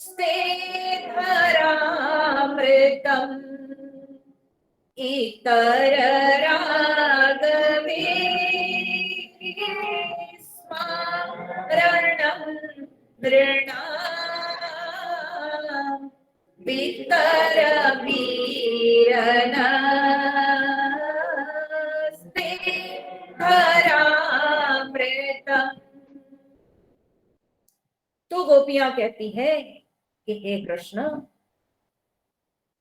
स्तेधरामृतम् इतर रागवे स्मरणं नृणां वितरवीरन स्तेधरामृतम्। तो गोपियां कहती है कि हे कृष्ण,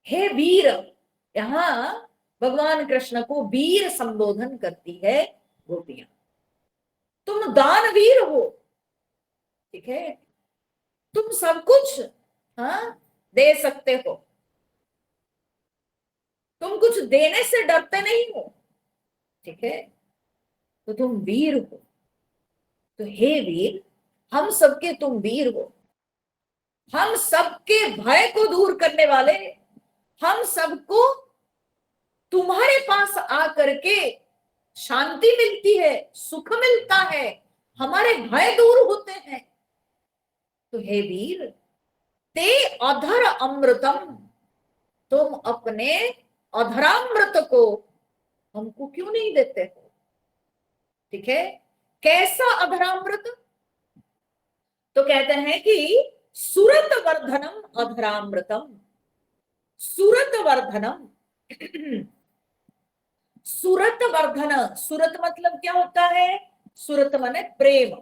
हे वीर, यहां भगवान कृष्ण को वीर संबोधन करती है गोपियां। तुम दानवीर हो, ठीक है, तुम सब कुछ हाँ दे सकते हो, तुम कुछ देने से डरते नहीं हो, ठीक है, तो तुम वीर हो। तो हे वीर, हम सबके तुम वीर हो, हम सबके भय को दूर करने वाले, हम सबको तुम्हारे पास आकर के शांति मिलती है, सुख मिलता है, हमारे भय दूर होते हैं। तो हे वीर, ते अधर अमृतम, तुम अपने अधरामृत को हमको क्यों नहीं देते हो, ठीक है। कैसा अधरामृत? तो कहते हैं कि सुरत वर्धनम अधरामृतम। सुरत वर्धनम सुरत वर्धन, सुरत मतलब क्या होता है? सुरत माने प्रेम,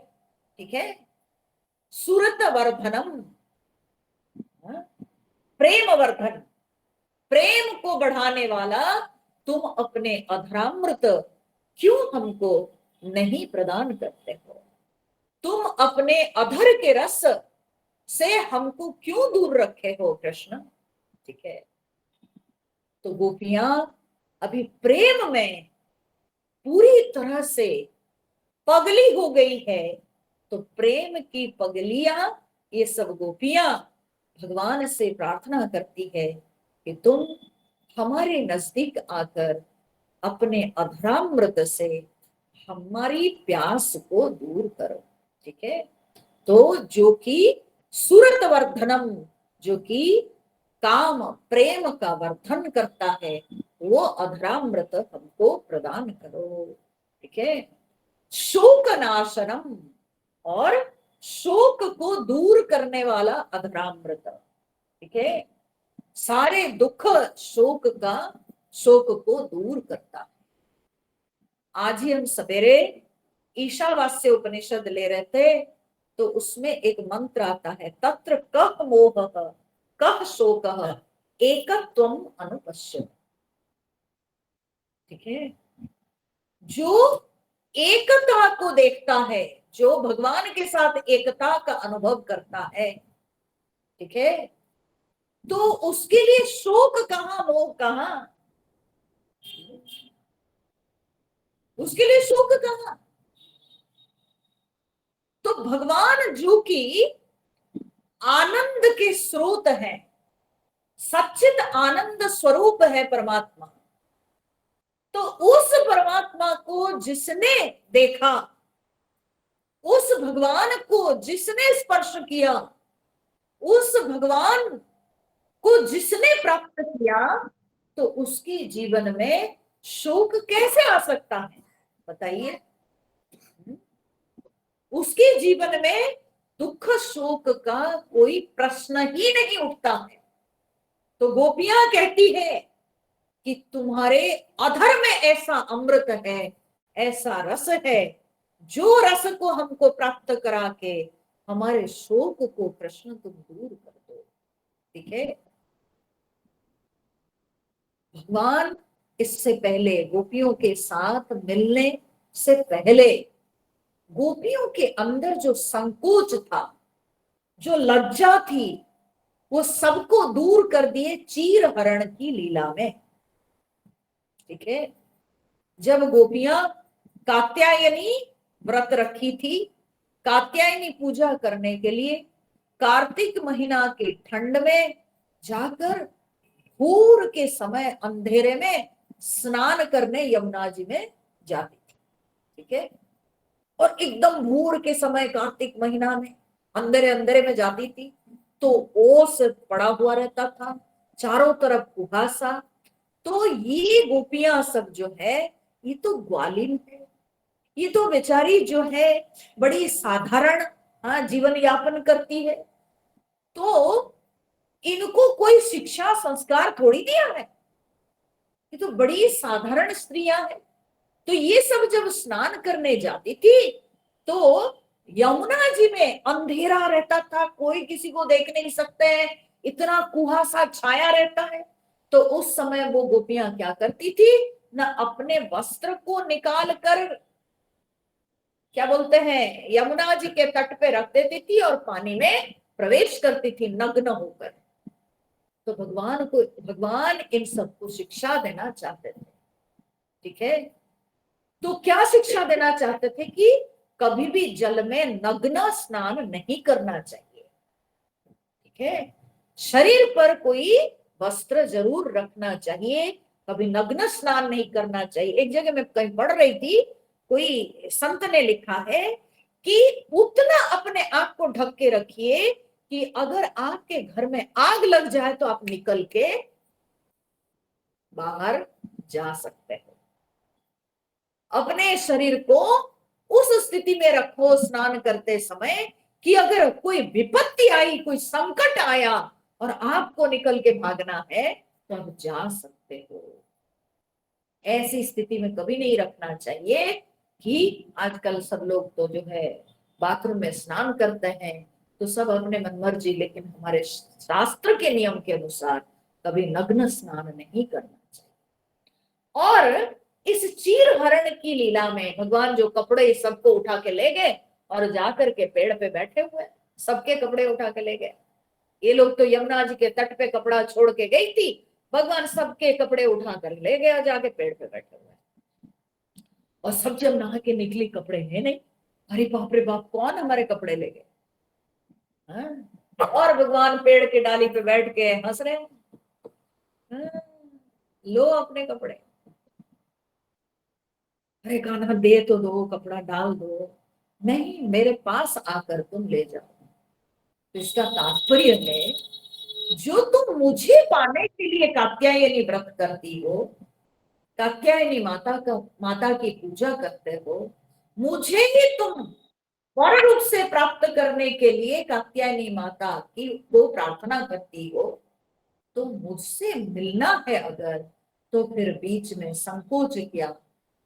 ठीक है। सुरत वर्धनम, प्रेम वर्धन, प्रेम को बढ़ाने वाला तुम अपने अधरामृत क्यों हमको नहीं प्रदान करते हो? तुम अपने अधर के रस से हमको क्यों दूर रखे हो कृष्ण, ठीक है। तो गोपियां अभी प्रेम में पूरी तरह से पगली हो गई है तो प्रेम की पगलियां ये सब गोपियां भगवान से प्रार्थना करती है कि तुम हमारे नजदीक आकर अपने अधरामृत से हमारी प्यास को दूर करो। ठीक है, तो जो कि सुरत वर्धनम, जो कि काम प्रेम का वर्धन करता है, वो अधरामृत हमको प्रदान करो। ठीक है, शोक नाशनम, और शोक को दूर करने वाला अधरामृत। ठीक है, सारे दुख शोक को दूर करता है। आज ही हम सवेरे ईशावास्य उपनिषद ले रहे थे, तो उसमें एक मंत्र आता है, तत्र कह मोह कह शोक एकत्वम अनुपश्य। ठीक है, जो एकता को देखता है, जो भगवान के साथ एकता का अनुभव करता है, ठीक है, तो उसके लिए शोक कहाँ मोह कहाँ, उसके लिए शोक कहाँ। तो भगवान जो कि आनंद के स्रोत है, सच्चित आनंद स्वरूप है परमात्मा, तो उस परमात्मा को जिसने देखा, उस भगवान को जिसने स्पर्श किया, उस भगवान को जिसने प्राप्त किया, तो उसके जीवन में शोक कैसे आ सकता है बताइए। उसके जीवन में दुख शोक का कोई प्रश्न ही नहीं उठता है। तो गोपियां कहती है कि तुम्हारे अधर में ऐसा अमृत है, ऐसा रस है, जो रस को हमको प्राप्त करा के हमारे शोक को प्रश्न तुम दूर कर दो। ठीक है, भगवान इससे पहले गोपियों के साथ मिलने से पहले गोपियों के अंदर जो संकोच था, जो लज्जा थी, वो सबको दूर कर दिए चीर हरण की लीला में। ठीक है, जब गोपियां कात्यायनी व्रत रखी थी, कात्यायनी पूजा करने के लिए कार्तिक महीना के ठंड में जाकर भोर के समय अंधेरे में स्नान करने यमुना जी में जाती थी। ठीक है, और एकदम भोर के समय कार्तिक महीना में अंधेरे अंधेरे में जाती थी, तो ओस पड़ा हुआ रहता था, चारों तरफ कुहासा। तो ये गोपियां सब जो है, ये तो ग्वालिन है, ये तो बेचारी जो है बड़ी साधारण जीवन यापन करती है, तो इनको कोई शिक्षा संस्कार थोड़ी दिया है, ये तो बड़ी साधारण स्त्रियां हैं। तो ये सब जब स्नान करने जाती थी, तो यमुना जी में अंधेरा रहता था, कोई किसी को देख नहीं सकते हैं, इतना कुहासा छाया रहता है। तो उस समय वो गोपियां क्या करती थी, ना अपने वस्त्र को निकाल कर क्या बोलते हैं यमुना जी के तट पे रख देती थी और पानी में प्रवेश करती थी नग्न होकर। तो भगवान इन सबको शिक्षा देना चाहते थे। ठीक है, तो क्या शिक्षा देना चाहते थे कि कभी भी जल में नग्न स्नान नहीं करना चाहिए। ठीक है, शरीर पर कोई वस्त्र जरूर रखना चाहिए, कभी नग्न स्नान नहीं करना चाहिए। एक जगह मैं कहीं पढ़ रही थी, कोई संत ने लिखा है कि उतना अपने आप को ढक के रखिए कि अगर आपके घर में आग लग जाए तो आप निकल के बाहर जा सकते हो। अपने शरीर को उस स्थिति में रखो स्नान करते समय कि अगर कोई विपत्ति आई, कोई संकट आया और आपको निकल के भागना है तो आप जा सकते हो। ऐसी स्थिति में कभी नहीं रखना चाहिए कि आजकल सब लोग तो जो है बाथरूम में स्नान करते हैं तो सब अपने मन मर्जी, लेकिन हमारे शास्त्र के नियम के अनुसार कभी नग्न स्नान नहीं करना चाहिए। और इस चीर हरण की लीला में भगवान जो कपड़े सबको उठा के ले गए और जाकर के पेड़ पे बैठे हुए, सबके कपड़े उठा के ले गए। ये लोग तो यमुना जी के तट पे कपड़ा छोड़ के गई थी, भगवान सबके कपड़े उठा कर ले गया, जाके पेड़ पे बैठे हुए। और सब जब नहा के निकली कपड़े हैं नहीं, अरे बाप रे बाप, कौन हमारे कपड़े ले गए? हाँ? और भगवान पेड़ की डाली पे बैठ के हंस रहे हैं। हाँ? लो अपने कपड़े। अरे कान्हा दे तो दो, कपड़ा डाल दो। नहीं, मेरे पास आकर तुम ले जाओ। तो इसका तात्पर्य है, जो तुम मुझे पाने के लिए कात्यायनी व्रत करती हो, कात्यायनी माता की पूजा करते हो, मुझे ही तुम वर रूप से प्राप्त करने के लिए कात्यायनी माता की को प्रार्थना करती हो, तो मुझसे मिलना है अगर, तो फिर बीच में संकोच क्या,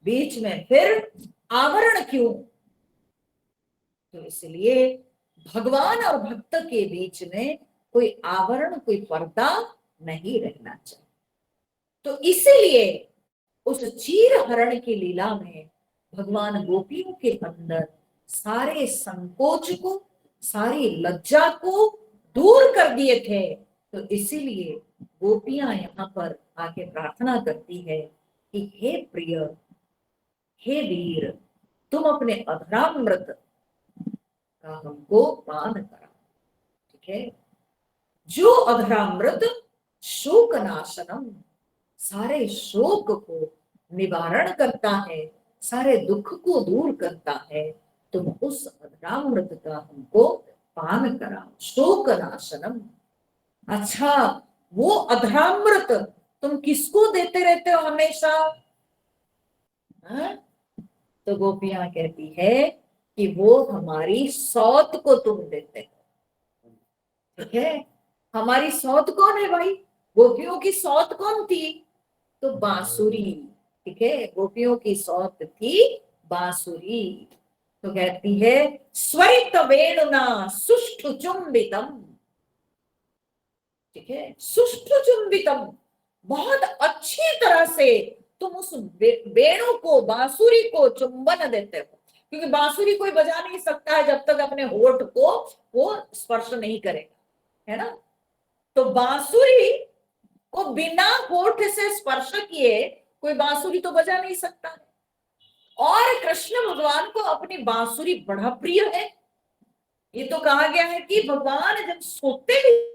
बीच में फिर आवरण क्यों? तो इसलिए भगवान और भक्त के बीच में कोई आवरण, कोई पर्दा नहीं रहना चाहिए। तो इसीलिए उस चीर हरण की लीला में भगवान गोपियों के अंदर सारे संकोच को, सारी लज्जा को दूर कर दिए थे। तो इसीलिए गोपियां यहाँ पर आके प्रार्थना करती है कि हे प्रिय, हे वीर, तुम अपने अधरामृत का हमको पान करा। ठीक है? जो अधरामृत शोक नाशनम, सारे शोक को निवारण करता है, सारे दुख को दूर करता है, तुम उस अधरामृत का हमको पान करा। शोक नाशनम। अच्छा, वो अधरामृत तुम किसको देते रहते हो हमेशा? हाँ? तो गोपियां कहती है कि वो हमारी सौत को तुम देते हो। ठीक है? हमारी सौत कौन है भाई? गोपियों की सौत कौन थी? तो बांसुरी। ठीक है? गोपियों की सौत थी बांसुरी। तो कहती है, स्वरित वेणुना सुष्ठु चुंबितम। ठीक है? सुष्ठु चुंबितम, बहुत अच्छी तरह से तुम उस वेणु को, बांसुरी को चुंबन देते हो। क्योंकि बांसुरी कोई बजा नहीं सकता है जब तक अपने होठ को वो स्पर्श नहीं करेगा, है ना? तो बांसुरी को बिना होठ से स्पर्श किए कोई बांसुरी तो बजा नहीं सकता। और कृष्ण भगवान को अपनी बांसुरी बड़ा प्रिय है। ये तो कहा गया है कि भगवान जब सोते भी,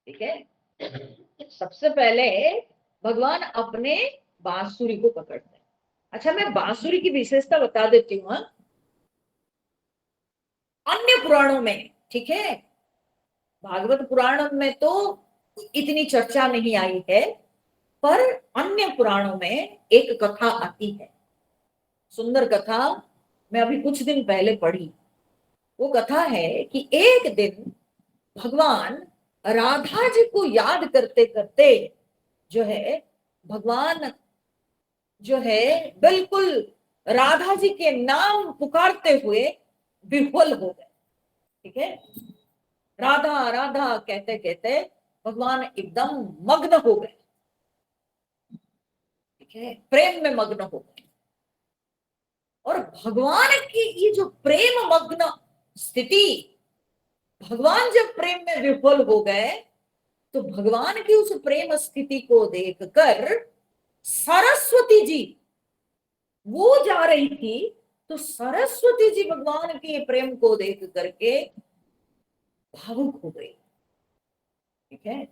ठीक है, सबसे पहले भगवान अपने बांसुरी को पकड़ते हैं। अच्छा, मैं बांसुरी की विशेषता बता देती हूँ। अन्य पुराणों में, ठीक है, भागवत पुराण में तो इतनी चर्चा नहीं आई है, पर अन्य पुराणों में एक कथा आती है, सुंदर कथा। मैं अभी कुछ दिन पहले पढ़ी। वो कथा है कि एक दिन भगवान राधा जी को याद करते करते जो है, भगवान जो है बिल्कुल राधा जी के नाम पुकारते हुए विह्वल हो गए। ठीक है? राधा राधा कहते कहते भगवान एकदम मग्न हो गए। ठीक है? प्रेम में मग्न हो गए। और भगवान की ये जो प्रेम मग्न स्थिति, भगवान जब प्रेम में विह्वल हो गए, तो भगवान की उस प्रेम स्थिति को देखकर सरस्वती जी वो जा रही थी। तो सरस्वती जी भगवान के प्रेम को देख करके भावुक हो गई। ठीक है?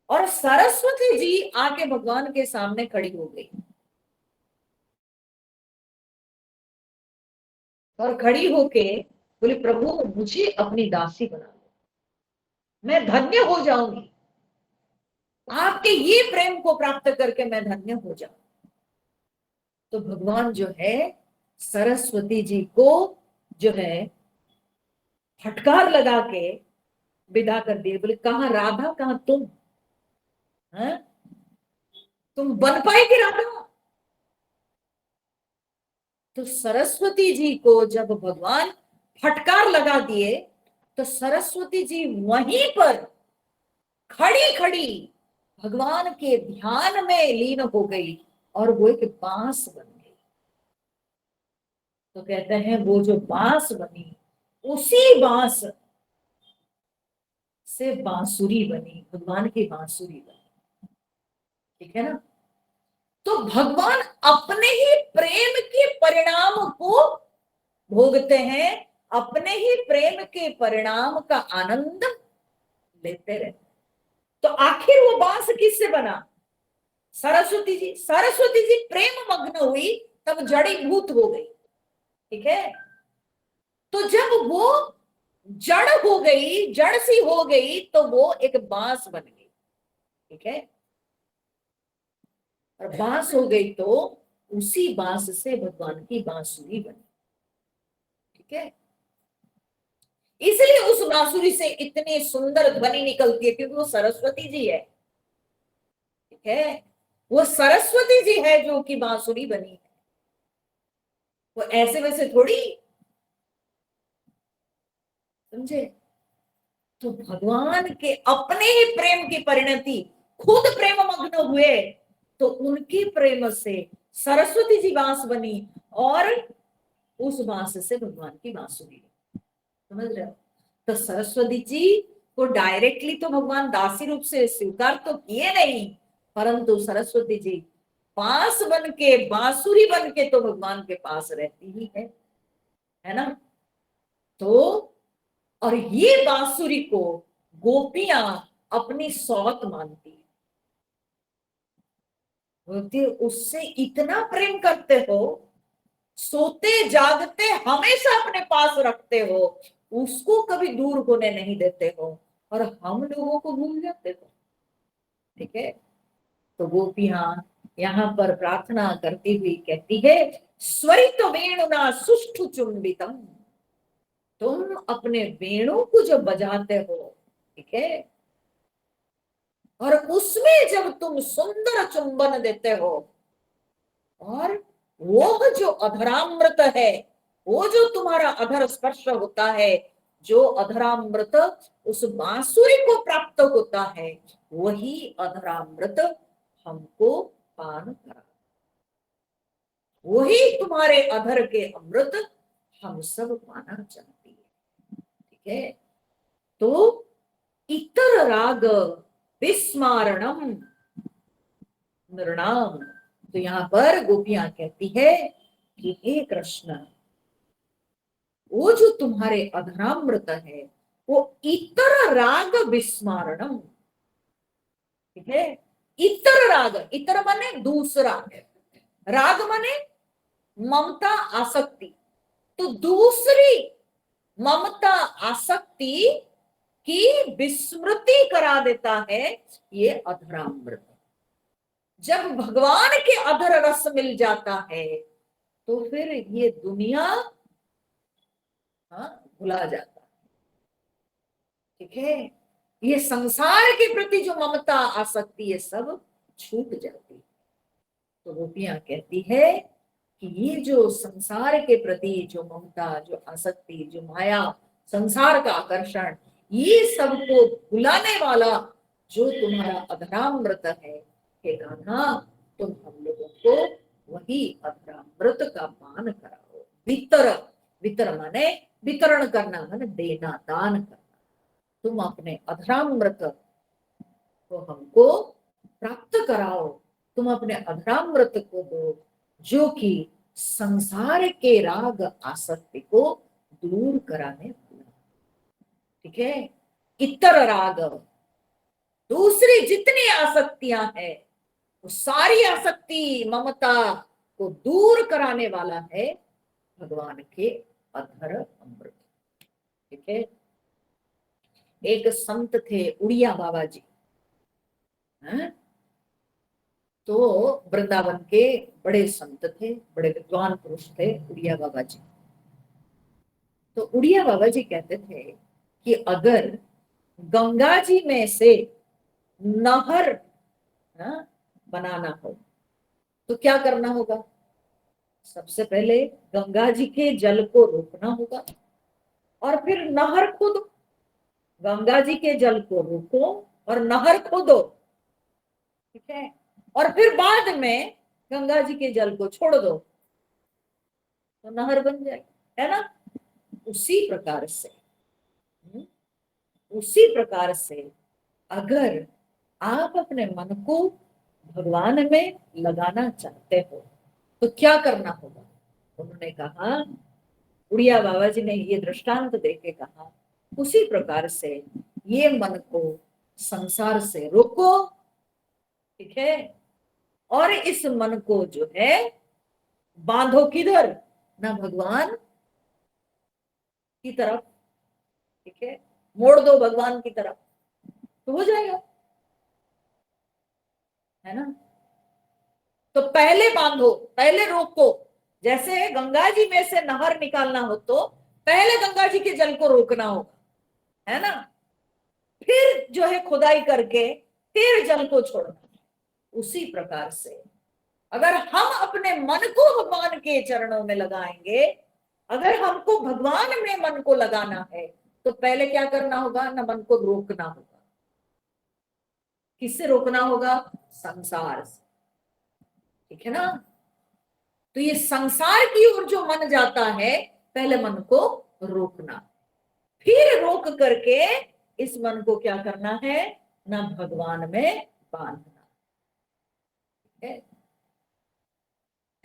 और सरस्वती जी आके भगवान के सामने खड़ी हो गई और खड़ी होके बोली, प्रभु मुझे अपनी दासी बना दो, मैं धन्य हो जाऊंगी, आपके ये प्रेम को प्राप्त करके मैं धन्य हो जाऊं। तो भगवान जो है सरस्वती जी को जो है फटकार लगा के विदा कर दिए। बोले, कहाँ राधा, कहाँ तुम? है? तुम बन पाएगी राधा? तो सरस्वती जी को जब भगवान फटकार लगा दिए, तो सरस्वती जी वहीं पर खड़ी खड़ी भगवान के ध्यान में लीन हो गई और वो एक बांस बन गई। तो कहते हैं वो जो बांस बनी, उसी बांस से बांसुरी बनी, भगवान की बांसुरी बनी। ठीक है ना। तो भगवान अपने ही प्रेम के परिणाम को भोगते हैं, अपने ही प्रेम के परिणाम का आनंद लेते रहते। तो आखिर वो बांस किससे बना? सरस्वती जी। सरस्वती जी प्रेम मग्न हुई तब जड़ी भूत हो गई। ठीक है। तो जब वो जड़ हो गई, जड़ सी हो गई, तो वो एक बांस बन गई। ठीक है। और बांस हो गई तो उसी बांस से भगवान की बांसुरी बनी। ठीक है। इसलिए उस बांसुरी से इतनी सुंदर ध्वनि निकलती है, क्योंकि वो सरस्वती जी है। ठीक है। वो सरस्वती जी है जो कि बांसुरी बनी है, वो ऐसे वैसे थोड़ी। समझे। तो भगवान के अपने ही प्रेम की परिणति, खुद प्रेम मग्न हुए तो उनकी प्रेम से सरस्वती जी बांस बनी, और उस बांस से भगवान की बांसुरी। समझ रहे हो। तो सरस्वती जी को डायरेक्टली तो भगवान दासी रूप से स्वीकार तो किए नहीं, परंतु सरस्वती जी बांस बन के, बांसुरी बन के तो भगवान के पास रहती ही है ना। तो और ये बांसुरी को गोपियां अपनी सौत मानती है। बोलती उससे इतना प्रेम करते हो, सोते जागते हमेशा अपने पास रखते हो, उसको कभी दूर होने नहीं देते हो, और हम लोगों को भूल जाते हो। ठीक है। तो गोपियां यहाँ पर प्रार्थना करती हुई कहती है, स्वरित वेणुना सुष्ठु चुंबितम। तुम अपने वेणु को जो बजाते हो, ठीक है, और उसमें जब तुम सुंदर चुंबन देते हो, और वो जो अधरामृत है, वो जो तुम्हारा अधर स्पर्श होता है, जो अधरामृत उस बांसुरी को प्राप्त होता है, वही अधरामृत हमको पान करा, वही तुम्हारे अधर के अमृत हम सब पाना चाहती है। ठीक है। तो इतर राग विस्मारणम नृणाम। तो यहाँ पर गोपियां कहती है कि हे कृष्ण, वो जो तुम्हारे अधरामृत है, वो इतर राग विस्मारणम। ठीक है। इतर राग, इतर माने दूसरा, राग माने ममता आसक्ति, तो दूसरी ममता आसक्ति की विस्मृति करा देता है ये अधरामृत। जब भगवान के अधर रस मिल जाता है तो फिर ये दुनिया भुला जाता है। ठीक है। ये संसार के प्रति जो ममता आसक्ति है सब छूट जाती है। तो गोपियां कहती है कि ये जो संसार के प्रति जो ममता, जो आसक्ति, जो माया, संसार का आकर्षण, ये सबको भुलाने वाला जो तुम्हारा अधरामृत है, हे कान्हा, तुम हम लोगों को वही अधरामृत का पान कराओ। वितर, वितर माने वितरण करना, माने देना, दान करना। तुम अपने अधरामृत को हमको प्राप्त कराओ, तुम अपने अधरामृत को दो, जो कि संसार के राग आसक्ति को दूर कराने वाला। ठीक है। इतर राग, दूसरी जितनी आसक्तियां हैं, वो सारी आसक्ति ममता को दूर कराने वाला है भगवान के अधर अमृत। ठीक है। एक संत थे उड़िया बाबा जी, है? तो वृंदावन के बड़े संत थे, बड़े विद्वान पुरुष थे उड़िया बाबा जी। तो उड़िया बाबा जी कहते थे कि अगर गंगा जी में से नहर बनाना हो तो क्या करना होगा? सबसे पहले गंगा जी के जल को रोकना होगा, और फिर नहर खोदो। गंगा जी के जल को रोको और नहर खोदो। ठीक है। और फिर बाद में गंगा जी के जल को छोड़ दो तो नहर बन जाएगी, है ना। उसी प्रकार से उसी प्रकार से अगर आप अपने मन को भगवान में लगाना चाहते हो तो क्या करना होगा? उन्होंने कहा, उड़िया बाबा जी ने ये दृष्टांत देके कहा, उसी प्रकार से ये मन को संसार से रोको, ठीक है, और इस मन को जो है बांधो किधर? ना भगवान की तरफ, ठीक है, मोड़ दो भगवान की तरफ तो हो जाएगा, है ना। तो पहले बांधो, पहले रोको। जैसे गंगा जी में से नहर निकालना हो तो पहले गंगा जी के जल को रोकना होगा, है ना, फिर जो है खुदाई करके फिर जल को छोड़ना। उसी प्रकार से अगर हम अपने मन को भगवान के चरणों में लगाएंगे, अगर हमको भगवान में मन को लगाना है तो पहले क्या करना होगा? ना मन को रोकना होगा। किससे रोकना होगा? संसार से, ठीक है ना। तो ये संसार की ओर जो मन जाता है, पहले मन को रोकना, फिर रोक करके इस मन को क्या करना है? ना भगवान में बांधना है,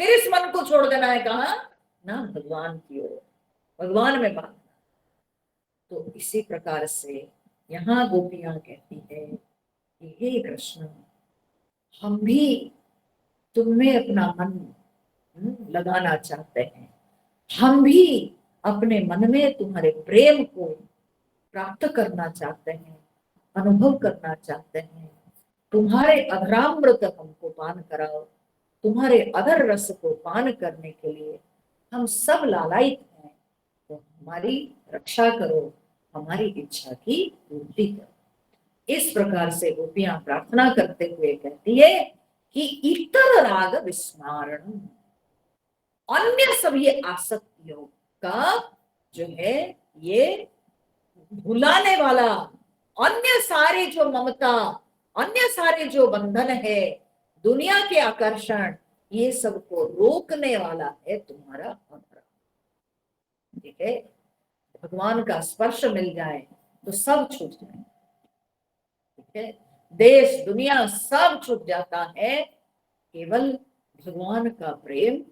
फिर इस मन को छोड़ देना है कहा? ना भगवान की ओर, भगवान में बांधना। तो इसी प्रकार से यहाँ गोपियां कहती है कि हे कृष्ण, हम भी तुम में अपना मन लगाना चाहते हैं, हम भी अपने मन में तुम्हारे प्रेम को प्राप्त करना चाहते हैं, अनुभव करना चाहते हैं। तुम्हारे अधरामृत हमको पान कराओ, तुम्हारे अधर रस को पान करने के लिए हम सब लालायित हैं, तो हमारी रक्षा करो, हमारी इच्छा की पूर्ति करो। इस प्रकार से गोपियां प्रार्थना करते हुए कहती है कि इतर राग विस्मारण, अन्य सभी आसक्तियों का जो है ये भुलाने वाला, अन्य सारे जो ममता, अन्य सारे जो बंधन है, दुनिया के आकर्षण, ये सबको रोकने वाला है तुम्हारा अंतरात्मा, ठीक है। भगवान का स्पर्श मिल जाए तो सब छूट जाए, ठीक है, देश दुनिया सब छूट जाता है, केवल भगवान का प्रेम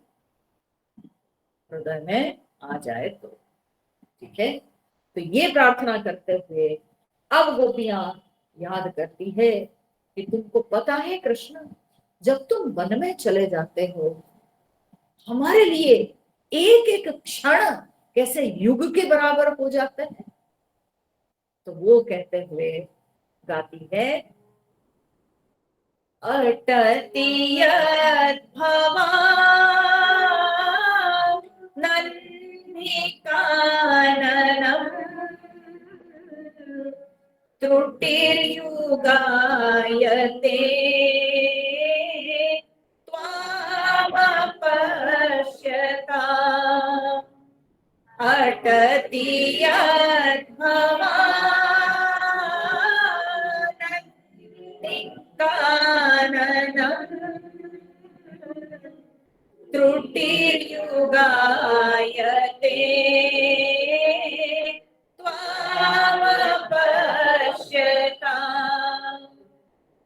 हृदय में आ जाए तो, ठीक है। तो ये प्रार्थना करते हुए अब गोपियां याद करती है कि तुमको पता है कृष्ण, जब तुम वन में चले जाते हो, हमारे लिए एक एक क्षण कैसे युग के बराबर हो जाता है। तो वो कहते हुए गाती है, अटति भवान् नन्हि काननम् त्रुटिर्युगायते त्वामपश्यता अटति भवान् काननम् त्रुटिर्युगायते त्वामपश्यता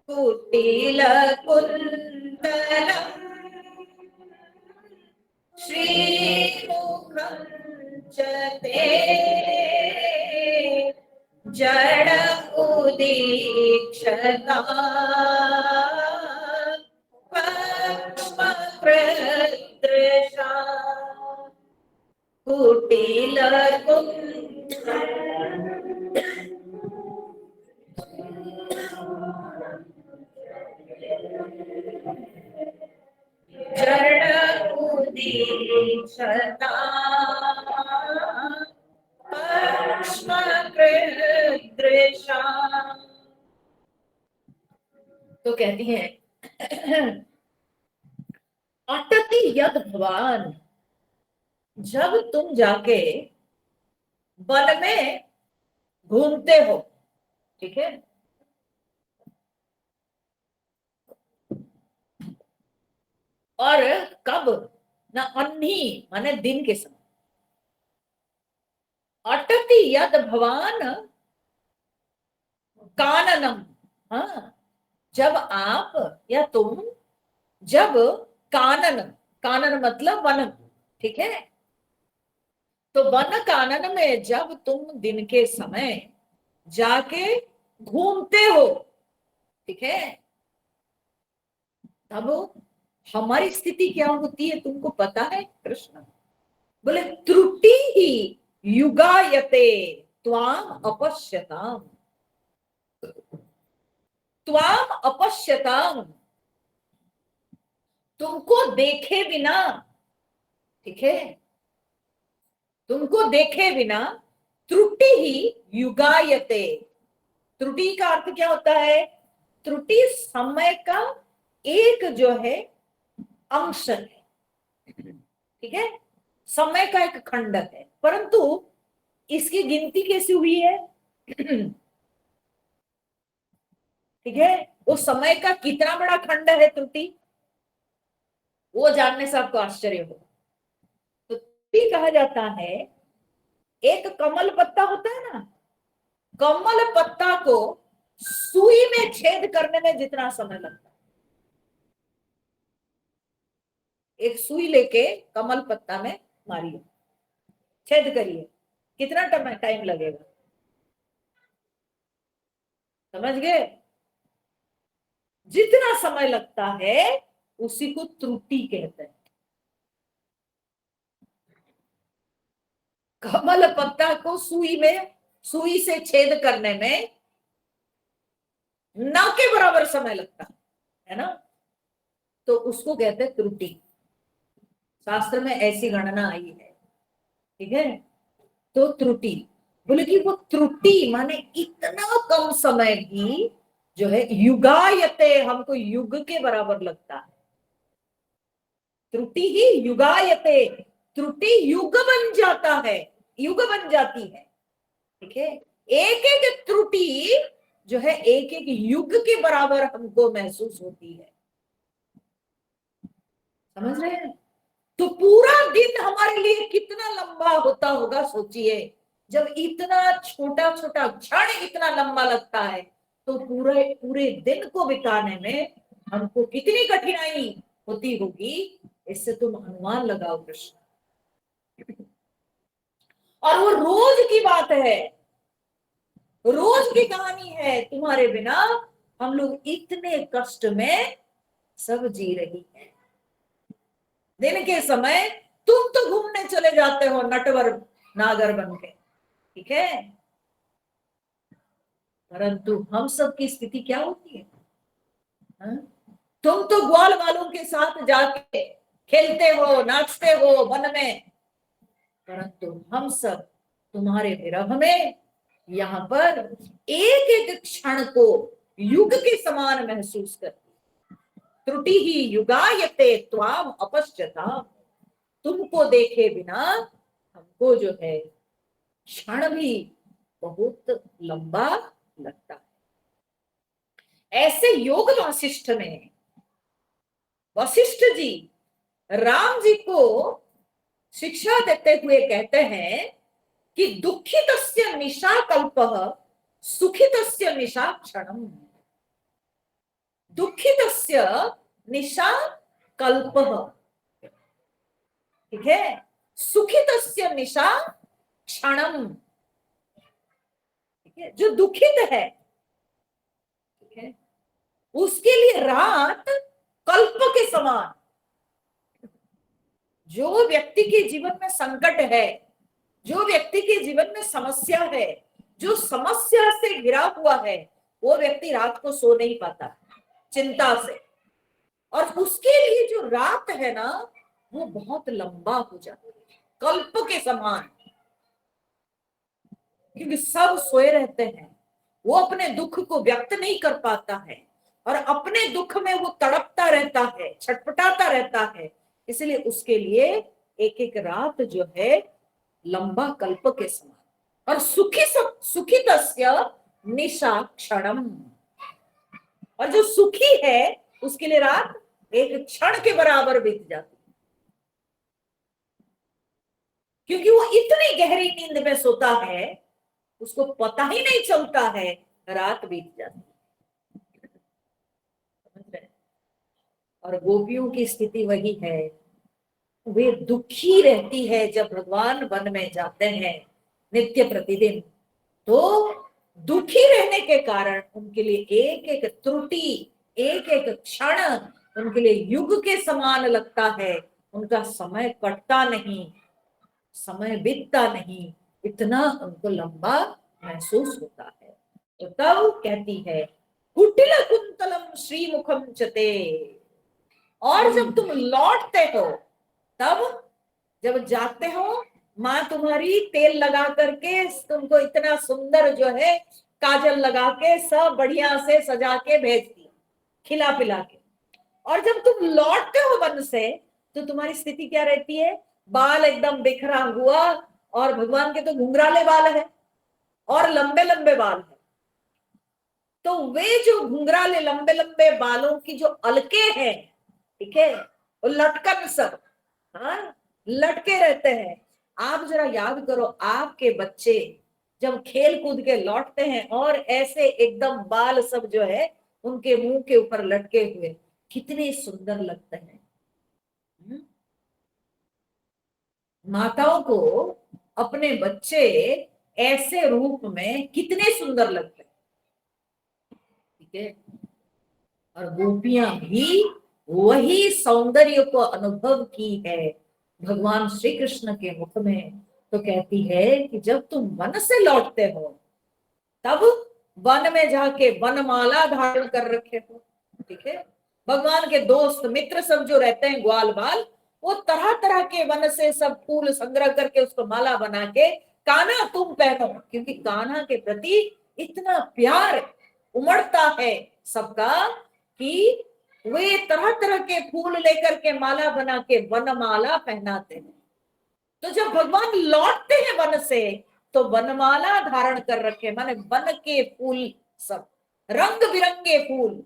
कुटिलकुन्तलम् श्रीमुखं च ते जड उदीक्षता पद्मकृदृशा जड़ उदीक्षता पद्मकृदृशा। तो कहती है, अटति यद भवान, जब तुम जाके वन में घूमते हो, ठीक है, और कब? ना अन्ही माने दिन के समय, अटति यद भवान काननम, हाँ, जब आप या तुम, जब कानन, कानन मतलब वन, ठीक है, तो वन कानन में जब तुम दिन के समय जाके घूमते हो, ठीक है, तब हमारी स्थिति क्या होती है तुमको पता है कृष्ण? बोले त्रुटि ही युगायते त्वाम अपश्यताम, त्वाम अपश्यताम, तुमको देखे बिना, ठीक है, तुमको देखे बिना, त्रुटि ही युगायते, त्रुटि का अर्थ क्या होता है? त्रुटि समय का एक जो है अंश है, ठीक है, समय का एक खंड है, परंतु इसकी गिनती कैसी हुई है? ठीक है, वो समय का कितना बड़ा खंड है त्रुटि, वो जानने से आपको आश्चर्य होगा। तो त्रुटि कहा जाता है, एक कमल पत्ता होता है ना, कमल पत्ता को सुई में छेद करने में जितना समय लगता है, एक सुई लेके कमल पत्ता में मारिए, छेद करिए, कितना टाइम लगेगा? समझ गए? जितना समय लगता है उसी को त्रुटि कहते हैं। कमल पत्ता को सुई से छेद करने में ना के बराबर समय लगता है ना, तो उसको कहते हैं त्रुटि। शास्त्र में ऐसी गणना आई है, ठीक है, तो त्रुटि, बोले कि वो त्रुटि माने इतना कम समय भी जो है युगायते, हमको युग के बराबर लगता है, त्रुटि ही युगायते, त्रुटि युग बन जाता है, युग बन जाती है, ठीक है, एक एक त्रुटि जो है एक एक युग के बराबर हमको महसूस होती है। समझ रहे हैं? तो पूरा दिन हमारे लिए कितना लंबा होता होगा, सोचिए, जब इतना छोटा छोटा क्षण इतना लंबा लगता है, तो पूरे पूरे दिन को बिताने में हमको कितनी कठिनाई होती होगी, इससे तुम अनुमान लगाओ कृष्ण। और वो रोज की बात है, रोज की कहानी है, तुम्हारे बिना हम लोग इतने कष्ट में सब जी रही है। दिन के समय तुम तो घूमने चले जाते हो नटवर नागर बन के, ठीक है, परंतु हम सब की स्थिति क्या होती है? हाँ? तुम तो ग्वाल वालों के साथ जाके खेलते हो, नाचते हो वन में, परंतु हम सब तुम्हारे विरह में यहाँ पर एक एक क्षण को युग के समान महसूस करती। त्रुटि ही युगायते त्वाम अपश्यता, तुमको देखे बिना हमको जो है क्षण भी बहुत लंबा लगता है। ऐसे योग वासिष्ठ में वशिष्ठ जी राम जी को शिक्षा देते हुए कहते हैं कि दुखितस्य निशा कल्पः सुखितस्य निशा क्षणम, दुखितस्य निशा कल्पः, ठीक है, सुखितस्य निशा क्षणम, ठीक है, जो दुखित है, ठीक है, उसके लिए रात कल्प के समान। जो व्यक्ति के जीवन में संकट है, जो व्यक्ति के जीवन में समस्या है, जो समस्या से घिरा हुआ है, वो व्यक्ति रात को सो नहीं पाता चिंता से, और उसके लिए जो रात है ना वो बहुत लंबा हो जाता है, कल्प के समान, क्योंकि सब सोए रहते हैं, वो अपने दुख को व्यक्त नहीं कर पाता है, और अपने दुख में वो तड़पता रहता है, छटपटाता रहता है, इसलिए उसके लिए एक एक रात जो है लंबा कल्प के समान। और सुखितस्य निशा क्षणम, और जो सुखी है उसके लिए रात एक क्षण के बराबर बीत जाती, क्योंकि वो इतनी गहरी नींद में सोता है उसको पता ही नहीं चलता है रात बीत जाती है, समझ रहे? और गोपियों की स्थिति वही है, वे दुखी रहती है जब भगवान वन में जाते हैं नित्य प्रतिदिन। तो दुखी रहने के कारण उनके लिए एक एक त्रुटि, एक एक क्षण उनके लिए युग के समान लगता है। उनका समय कटता नहीं, समय बीतता नहीं, इतना उनको लंबा महसूस होता है। तो तब कहती है कुटिल कुंतलम श्रीमुखम चते। और जब तुम लौटते हो, तब जब जाते हो, माँ तुम्हारी तेल लगा करके तुमको इतना सुंदर जो है काजल लगा के सब बढ़िया से सजा के भेजती, खिला पिला के। और जब तुम लौटते हो वन से, तो तुम्हारी स्थिति क्या रहती है? बाल एकदम बिखरा हुआ, और भगवान के तो घुंघराले बाल है और लंबे लंबे बाल है। तो वे जो घुंघराले लंबे लंबे बालों की जो अलके हैं, ठीक है, वो लटकन सब, हाँ, लटके रहते हैं। आप जरा याद करो, आपके बच्चे जब खेल कूद के लौटते हैं और ऐसे एकदम बाल सब जो है उनके मुंह के ऊपर लटके हुए, कितने सुंदर लगते हैं। माताओं को अपने बच्चे ऐसे रूप में कितने सुंदर लगते हैं, ठीक है। और गोपियां भी वही सौंदर्य को अनुभव की है भगवान श्री कृष्ण के मुख में। तो कहती है कि जब तुम वन से लौटते हो, तब वन में जाके वनमाला धारण कर रखे हो, ठीक है। भगवान के दोस्त मित्र सब जो रहते हैं ग्वाल बाल, वो तरह तरह के वन से सब फूल संग्रह करके उसको माला बना के कान्हा तुम पहनो, क्योंकि कान्हा के प्रति इतना प्यार उमड़ता है सबका कि वे तरह तरह के फूल लेकर के माला बना के वनमाला पहनाते हैं। तो जब भगवान लौटते हैं वन से, तो वनमाला धारण कर रखे, माने वन के फूल सब, रंग बिरंगे फूल।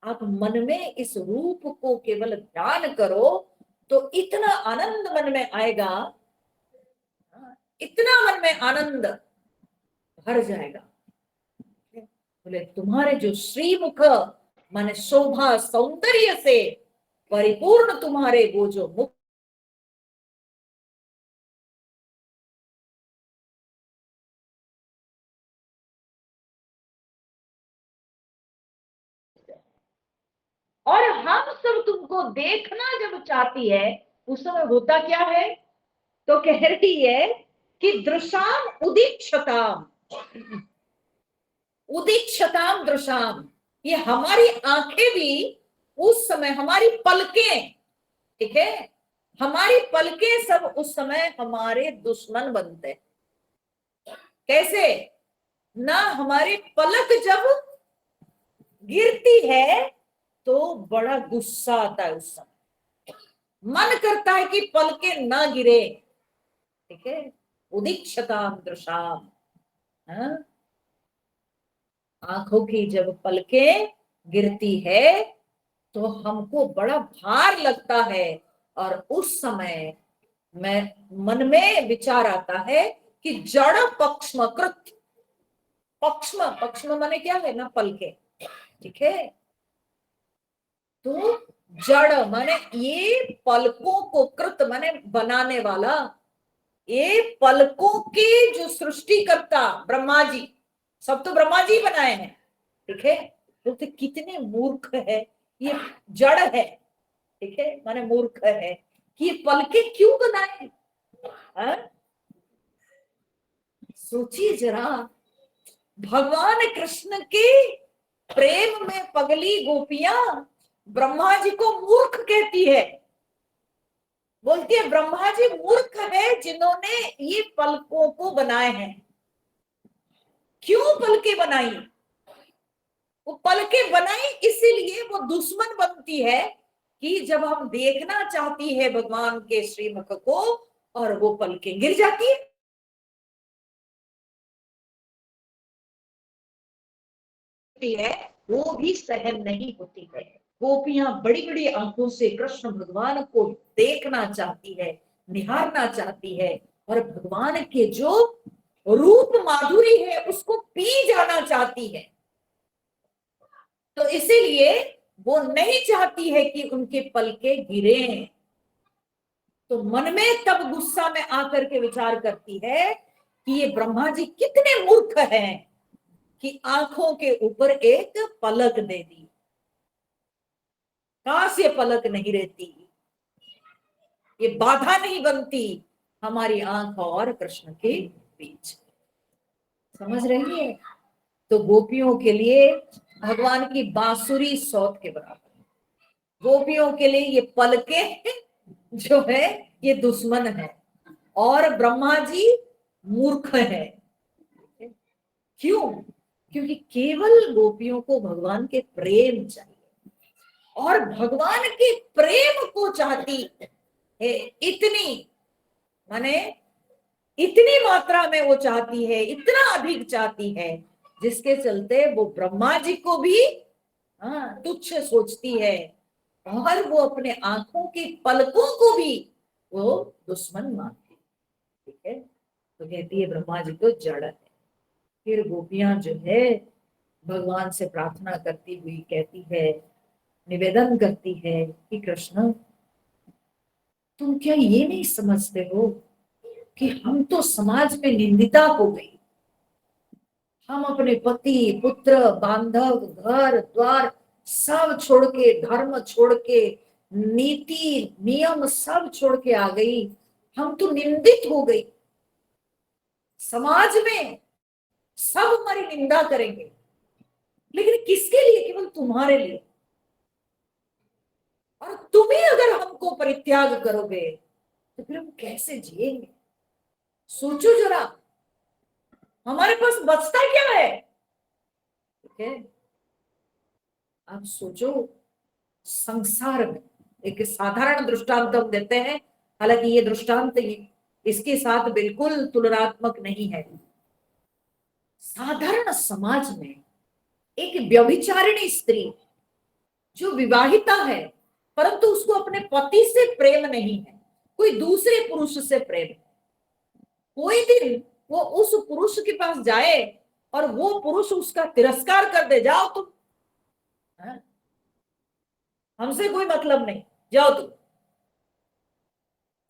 आप मन में इस रूप को केवल ध्यान करो तो इतना आनंद मन में आएगा, इतना मन में आनंद भर जाएगा। बोले तुम्हारे जो श्रीमुख माने शोभा सौंदर्य से परिपूर्ण तुम्हारे वो जो मुख, और हम सब तुमको देखना जब चाहती है, उस समय होता क्या है? तो कह रही है कि दृशाम उदीक्षताम, उदीक्षताम दृशाम, ये हमारी आंखें भी उस समय, हमारी पलकें, ठीक है, हमारी पलकें सब उस समय हमारे दुश्मन बनते। कैसे? ना हमारी पलक जब गिरती है तो बड़ा गुस्सा आता है, उस समय मन करता है कि पलके ना गिरे, ठीक है। उदीक्षताम दृशाम, आंखों की जब पलकें गिरती है तो हमको बड़ा भार लगता है। और उस समय मैं मन में विचार आता है कि जड़ पक्ष्म कृत, पक्ष्म, पक्ष्म माने क्या है ना, पलके, ठीक है। तो जड़ माने ये पलकों को, कृत माने बनाने वाला, ये पलकों के जो सृष्टिकर्ता ब्रह्मा जी, सब तो ब्रह्मा जी बनाए हैं, ठीक है। तो कितने मूर्ख है, ये जड़ है, ठीक है, माने मूर्ख है कि ये पलके क्यों बनाए। सोचिए जरा, भगवान कृष्ण के प्रेम में पगली गोपियां ब्रह्मा जी को मूर्ख कहती है, बोलती है ब्रह्मा जी मूर्ख है जिन्होंने ये पलकों को बनाए हैं। क्यों पलके बनाई? वो पलके बनाई इसीलिए वो दुश्मन बनती है कि जब हम देखना चाहती है भगवान के श्रीमुख को और वो पलके गिर जाती है, वो भी सहन नहीं होती है। गोपियां बड़ी बड़ी आंखों से कृष्ण भगवान को देखना चाहती है, निहारना चाहती है, और भगवान के जो रूप माधुरी है उसको पी जाना चाहती है। तो इसीलिए वो नहीं चाहती है कि उनके पलके गिरे। तो मन में तब गुस्सा में आकर के विचार करती है कि ये ब्रह्मा जी कितने मूर्ख हैं कि आंखों के ऊपर एक पलक दे दी। काश ये पलक नहीं रहती, ये बाधा नहीं बनती हमारी आंख और कृष्ण के बीच। समझ रही है? तो गोपियों के लिए भगवान की बांसुरी सौत के बराबर, गोपियों के लिए ये पलके जो है ये दुश्मन है, और ब्रह्मा जी मूर्ख है। क्यों? क्योंकि केवल गोपियों को भगवान के प्रेम चाहिए, और भगवान के प्रेम को चाहती है इतनी, माने इतनी मात्रा में वो चाहती है, इतना अधिक चाहती है, जिसके चलते वो ब्रह्मा जी को भी तुच्छ सोचती है, और वो अपने आंखों की पलकों को भी वो दुश्मन मानती। ठीक है, तो कहती है ब्रह्मा जी तो जड़ है। फिर गोपियां जो है भगवान से प्रार्थना करती हुई कहती है, निवेदन करती है कि कृष्ण तुम क्या ये नहीं समझते हो कि हम तो समाज में निंदिता हो गई। हम अपने पति पुत्र बांधव घर द्वार सब छोड़ के, धर्म छोड़ के, नीति नियम सब छोड़ के आ गई। हम तो निंदित हो गई, समाज में सब हमारी निंदा करेंगे, लेकिन किसके लिए? केवल तुम्हारे लिए। और तुम ही अगर हमको परित्याग करोगे तो फिर हम कैसे जिएंगे? सोचो जरा, हमारे पास बचता क्या है? ठीक है, आप सोचो। संसार में एक साधारण दृष्टांत हम देते हैं, हालांकि ये दृष्टांत इसके साथ बिल्कुल तुलनात्मक नहीं है। साधारण समाज में एक व्यभिचारिणी स्त्री जो विवाहिता है, परंतु उसको अपने पति से प्रेम नहीं है, कोई दूसरे पुरुष से प्रेम है। कोई दिन वो उस पुरुष के पास जाए और वो पुरुष उसका तिरस्कार कर दे, जाओ तुम, हमसे कोई मतलब नहीं, जाओ तुम।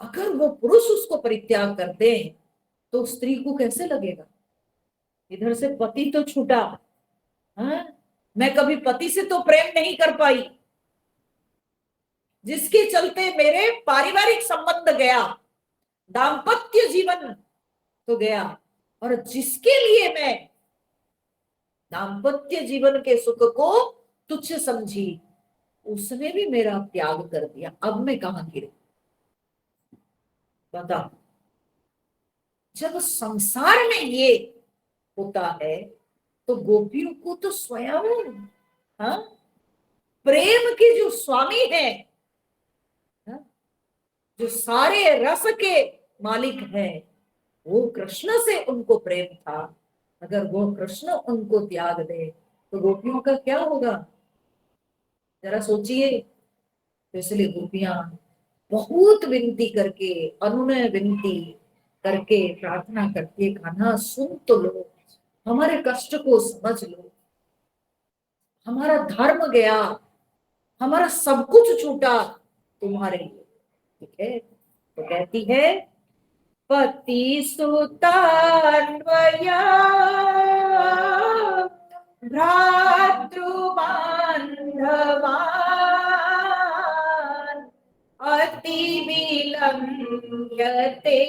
अगर वो पुरुष उसको परित्याग कर दे तो स्त्री को कैसे लगेगा? इधर से पति तो छूटा, हाँ? मैं कभी पति से तो प्रेम नहीं कर पाई, जिसके चलते मेरे पारिवारिक संबंध गया, दाम्पत्य जीवन तो गया, और जिसके लिए मैं दाम्पत्य जीवन के सुख को तुच्छ समझी, उसने भी मेरा त्याग कर दिया। अब मैं कहां गिरूं? बता। जब संसार में ये होता है तो गोपियों को तो स्वयं, हाँ, प्रेम के जो स्वामी हैं, हाँ, जो सारे रस के मालिक हैं, वो कृष्ण से उनको प्रेम था। अगर वो कृष्ण उनको त्याग दे तो गोपियों का क्या होगा? जरा सोचिए। तो इसलिए गोपियां बहुत विनती करके, अनुनय विनती करके प्रार्थना करती है, कान्हा सुन तो लो, हमारे कष्ट को समझ लो, हमारा धर्म गया, हमारा सब कुछ छूटा तुम्हारे लिए। ठीक है, तो कहती है पति सुतान्वया भ्रातृबान्धवान् अति विलम्यते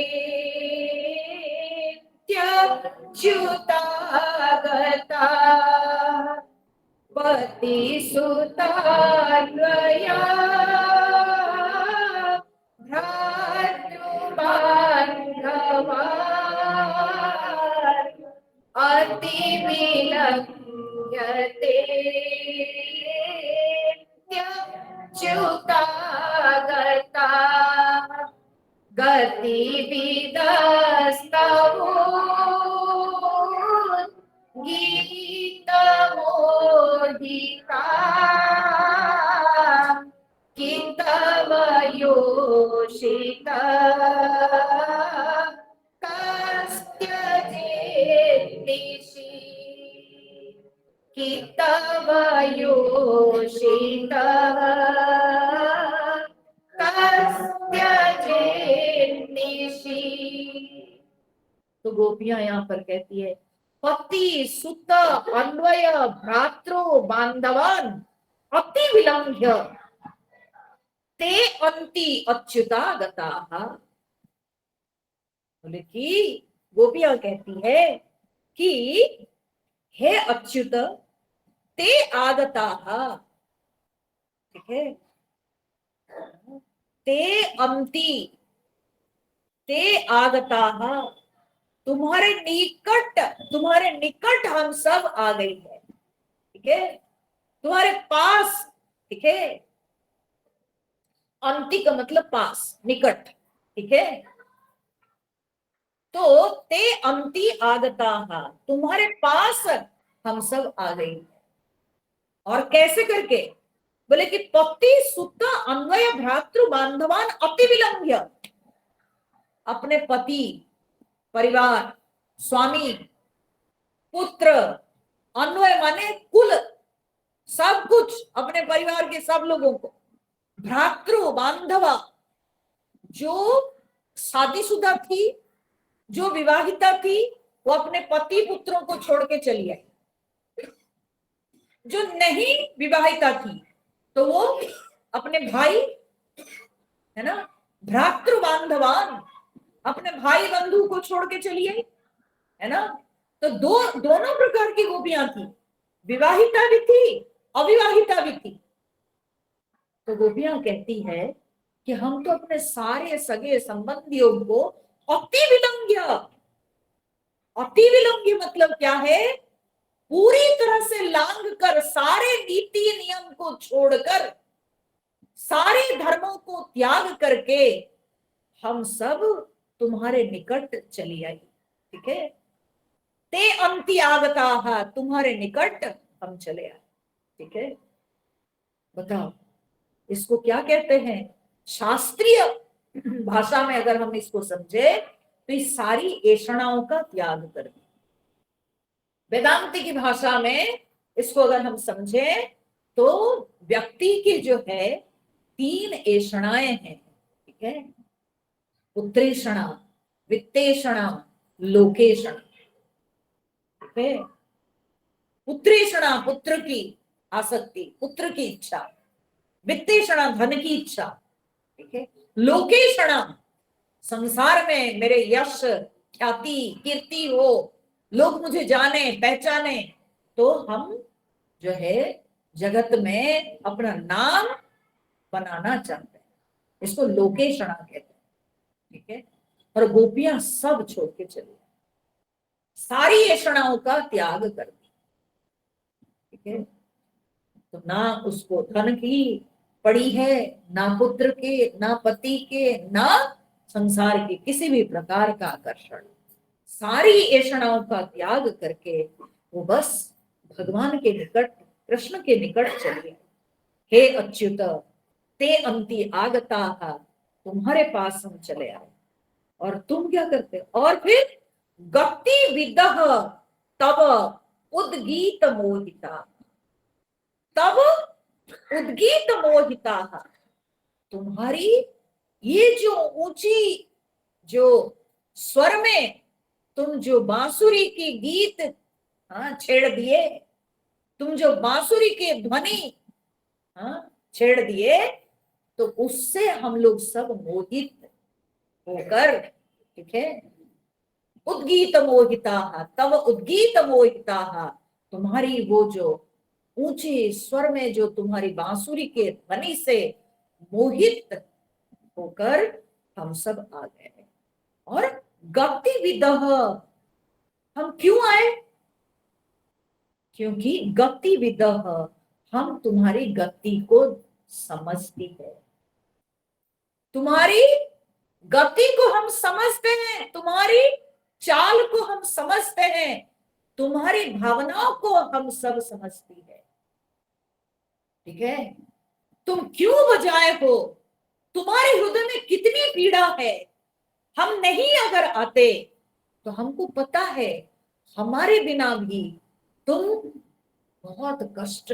च्युतागता पति सुतान्वया भ्रातृबान्धवान् अति विलम्यते च्युतागता गतिविदस्तवो गीतमोदिता कितवयोषिता कस्त्यजे निशि कि तव योषितः कस्त्यजेन्निशि। तो गोपियां यहाँ पर कहती है, पति सुत अन्वय भ्रातृ बांधवान अति विलंघ्य ते अंति अच्युता गताः। बोले कि गोपियां कहती है कि हे अच्युत ते आगताः, ठीक है, ते अंति ते आगताः, तुम्हारे निकट हम सब आ गई है, ठीक है, तुम्हारे पास, ठीक है, अंति का मतलब पास, निकट, ठीक है, तो ते अंति आगताः, तुम्हारे पास हम सब आ गई। और कैसे करके? बोले कि पति सुत अन्वय भ्रातृ बांधवान अति विलंघ्य, अपने पति, परिवार, स्वामी, पुत्र, अन्वय माने कुल, सब कुछ, अपने परिवार के सब लोगों को, भ्रातृ बांधवा, जो शादीशुदा थी, जो विवाहिता थी, वो अपने पति पुत्रों को छोड़ के चली आई। जो नहीं विवाहिता थी तो वो अपने भाई, है ना, भ्रातृ बांधवान, अपने भाई बंधु को छोड़ के चली आई, है ना। तो दोनों प्रकार की गोपियां थी, विवाहिता भी थी, अविवाहिता भी थी। तो गोपियां कहती है कि हम तो अपने सारे सगे संबंधियों को अति विलंघ्य, अति विलंघ्य मतलब क्या है? पूरी तरह से लांघ कर, सारे नीति नियम को छोड़कर, सारे धर्मों को त्याग करके हम सब तुम्हारे निकट चली आई, ठीक है। ते अंति आगता, तुम्हारे निकट हम चले आए, ठीक है। बताओ इसको क्या कहते हैं? शास्त्रीय भाषा में अगर हम इसको समझे तो इस सारी ऐषणाओं का त्याग कर दिया। वेदांति की भाषा में इसको अगर हम समझे तो व्यक्ति की जो है 3 ऐषणाएं हैं, ठीक है, पुत्रेषणा, वित्तेषणा, लोकेषणा, ठीक है। पुत्रेषणा पुत्र की आसक्ति, पुत्र की इच्छा, वित्तेषणा धन की इच्छा, ठीक है, लोकेषणा संसार में मेरे यश ख्याति कीर्ति हो, लोग मुझे जाने पहचाने, तो हम जो है जगत में अपना नाम बनाना चाहते हैं, इसको लोकेषणा कहते हैं, ठीक है। और गोपियां सब छोड़ के चली, सारी ऐषणाओं का त्याग कर दी, ठीक है। तो ना उसको धन की पड़ी है, ना पुत्र के, ना पति के, ना संसार के किसी भी प्रकार का आकर्षण, सारी ऐषणाओं का त्याग करके वो बस भगवान के निकट, कृष्ण के निकट चलिए। हे अच्युत ते अंति आगता, तुम्हारे पास हम चले आए। और तुम क्या करते? और फिर गति विदह तब उद्गीत मोहिता, तब उद्गीत मोहिता, तुम्हारी ये जो ऊंची जो स्वर में तुम जो बांसुरी की गीत, हाँ, छेड़ दिए, तुम जो बांसुरी के ध्वनि, हाँ, छेड़ दिए, तो उससे हम लोग सब मोहित होकर, ठीक है, उद्गीत मोहिता, तब उद्गीत मोहिता, तुम्हारी वो जो ऊंचे स्वर में जो तुम्हारी बांसुरी के ध्वनि से मोहित होकर हम सब आ गए। और गति विदह, हम क्यों आए? क्योंकि गति विदह, हम तुम्हारी गति को समझती है, तुम्हारी गति को हम समझते हैं, तुम्हारी चाल को हम समझते हैं, तुम्हारी भावनाओं को हम सब समझती है, ठीक है। तुम क्यों बजाए हो, तुम्हारे हृदय में कितनी पीड़ा है, हम नहीं अगर आते तो हमको पता है हमारे बिना भी तुम बहुत कष्ट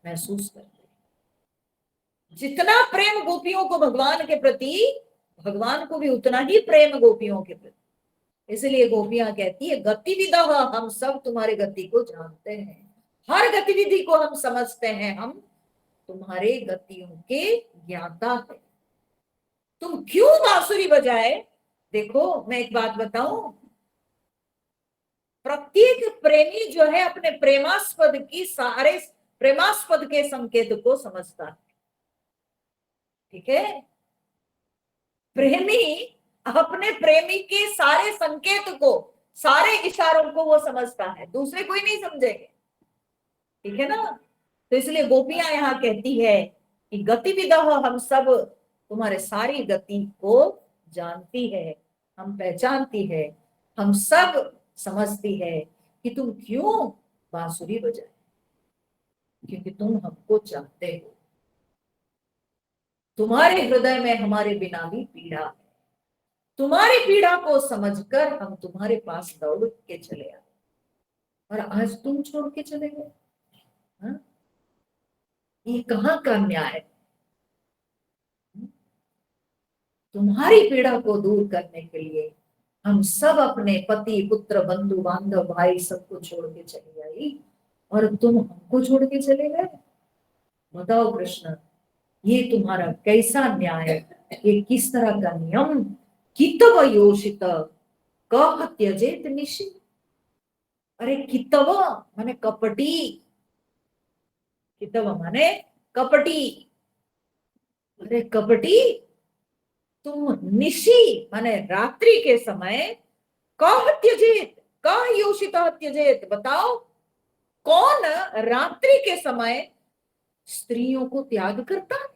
महसूस करते। जितना प्रेम गोपियों को भगवान के प्रति, भगवान को भी उतना ही प्रेम गोपियों के प्रति। इसलिए गोपियां कहती है गतिविधा, हम सब तुम्हारे गति को जानते हैं, हर गतिविधि को हम समझते हैं, हम तुम्हारे गतियों के ज्ञाता है। तुम क्यों बांसुरी बजाए? देखो मैं एक बात बताऊं, प्रत्येक प्रेमी जो है अपने प्रेमास्पद की सारे प्रेमास्पद के संकेत को समझता है। ठीक है, प्रेमी अपने प्रेमी के सारे संकेत को, सारे इशारों को वो समझता है, दूसरे कोई नहीं समझेंगे। ठीक है ना? तो इसलिए गोपियां यहाँ कहती है कि गतिविधा, हम सब तुम्हारे सारी गति को जानती है, हम पहचानती है, हम सब समझती है कि तुम क्यों बांसुरी बजाए, क्योंकि तुम हमको चाहते हो। तुम्हारे हृदय में हमारे बिना भी पीड़ा है, तुम्हारी पीड़ा को समझकर हम तुम्हारे पास दौड़ के चले आए, और आज तुम छोड़ के चले गए। हाँ? ये कहाँ का न्याय है? तुम्हारी पीड़ा को दूर करने के लिए हम सब अपने पति पुत्र बंधु बांधव भाई सबको छोड़ के चली आई, और तुम हमको छोड़ के चले गए। बताओ कृष्ण, ये तुम्हारा कैसा न्याय, ये किस तरह का नियम? कितव योषित कह त्यजेत निशि। अरे कितव माने कपटी, कितव माने कपटी। अरे कपटी, तुम निशि माने रात्रि के समय कह त्यजेत, कह योषित त्यजेत। बताओ कौन रात्रि के समय स्त्रियों को त्याग करता है?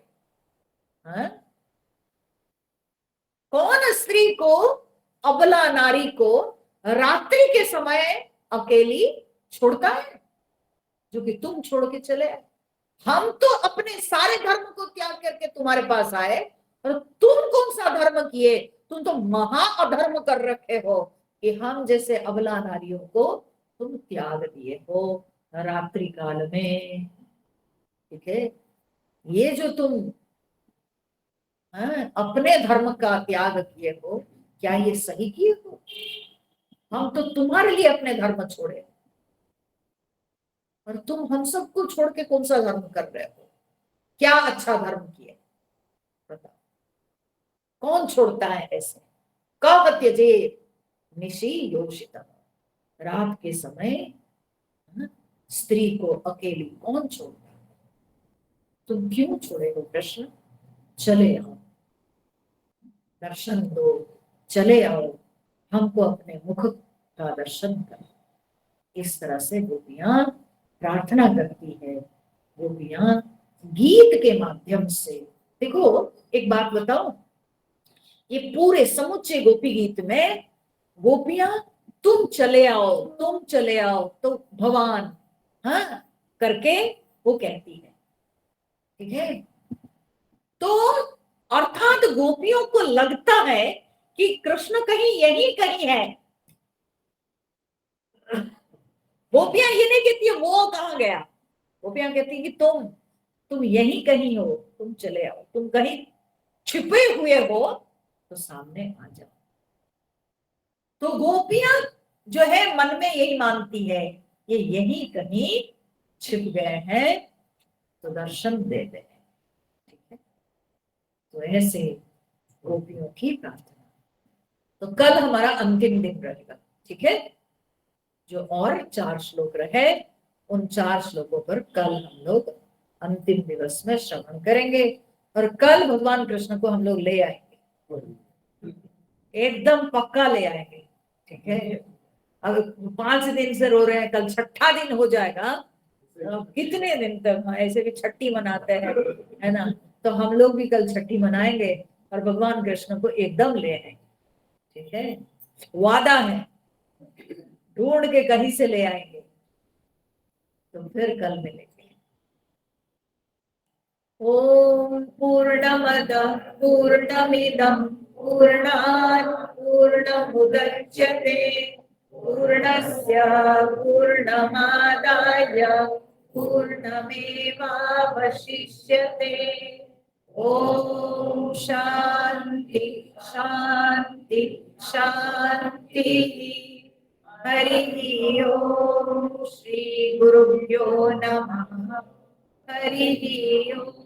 हाँ? कौन स्त्री को, अबला नारी को रात्रि के समय अकेली छोड़ता है, जो कि तुम छोड़ के चले आए। हम तो अपने सारे धर्म को त्याग करके तुम्हारे पास आए, और तुम कौन सा धर्म किए? तुम तो महा अधर्म कर रखे हो कि हम जैसे अबला नारियों को तुम त्याग दिए हो रात्रि काल में। ठीक है, ये जो तुम अपने धर्म का त्याग किए हो, क्या ये सही किए हो? हम तो तुम्हारे लिए अपने धर्म छोड़े, और तुम हम सबको छोड़ के कौन सा धर्म कर रहे हो? क्या अच्छा धर्म किए बताओ? कौन छोड़ता है ऐसे? कब त्यजे निशि योषित, रात के समय स्त्री को अकेली कौन छोड़ता है? तुम क्यों छोड़े हो कृष्ण? चले आओ, दर्शन दो, चले आओ, हमको अपने मुख का दर्शन करो। इस तरह से गोपियां प्रार्थना करती है, गोपियां गीत के माध्यम से। देखो एक बात बताओ, ये पूरे समुच्चय गोपी गीत में गोपियां तुम चले आओ, तुम चले आओ, तो भगवान हाँ करके वो कहती है। ठीक है, तो अर्थात गोपियों को लगता है कि कृष्ण कहीं यही कहीं है। गोपियां ये नहीं कहती है वो कहाँ गया, गोपियां कहती है कि तुम यही कहीं हो, तुम चले आओ, तुम कहीं छिपे हुए हो तो सामने आ जाओ। तो गोपियां जो है मन में यही मानती है, ये यही कहीं छिप गए हैं तो दर्शन दे दे। ठीक है, तो ऐसे गोपियों की प्रार्थना। तो कल हमारा अंतिम दिन रहेगा। ठीक है, जो और 4 श्लोक रहे, उन 4 श्लोकों पर कल हम लोग अंतिम दिवस में श्रवण करेंगे, और कल भगवान कृष्ण को हम लोग ले आएंगे, एकदम पक्का ले आएंगे। ठीक है, अब 5 दिन से रो रहे हैं, कल 6ठा दिन हो जाएगा। तो कितने दिन तक, हाँ ऐसे भी छठी मनाते हैं, है ना? तो हम लोग भी कल छठी मनाएंगे और भगवान कृष्ण को एकदम ले आएंगे। ठीक है, वादा है, ढूंढ के कहीं से ले आएंगे। तो फिर कल मिलेंगे। ओम पूर्णमद पूर्णमिदं पूर्णात् पूर्णमुदच्यते पूर्णस्य पूर्णमादाय पूर्णमेवावशिष्यते। ओम शांति शांति शांति। हरि ओम। श्री गुरुभ्यो नमः। हरि ओम।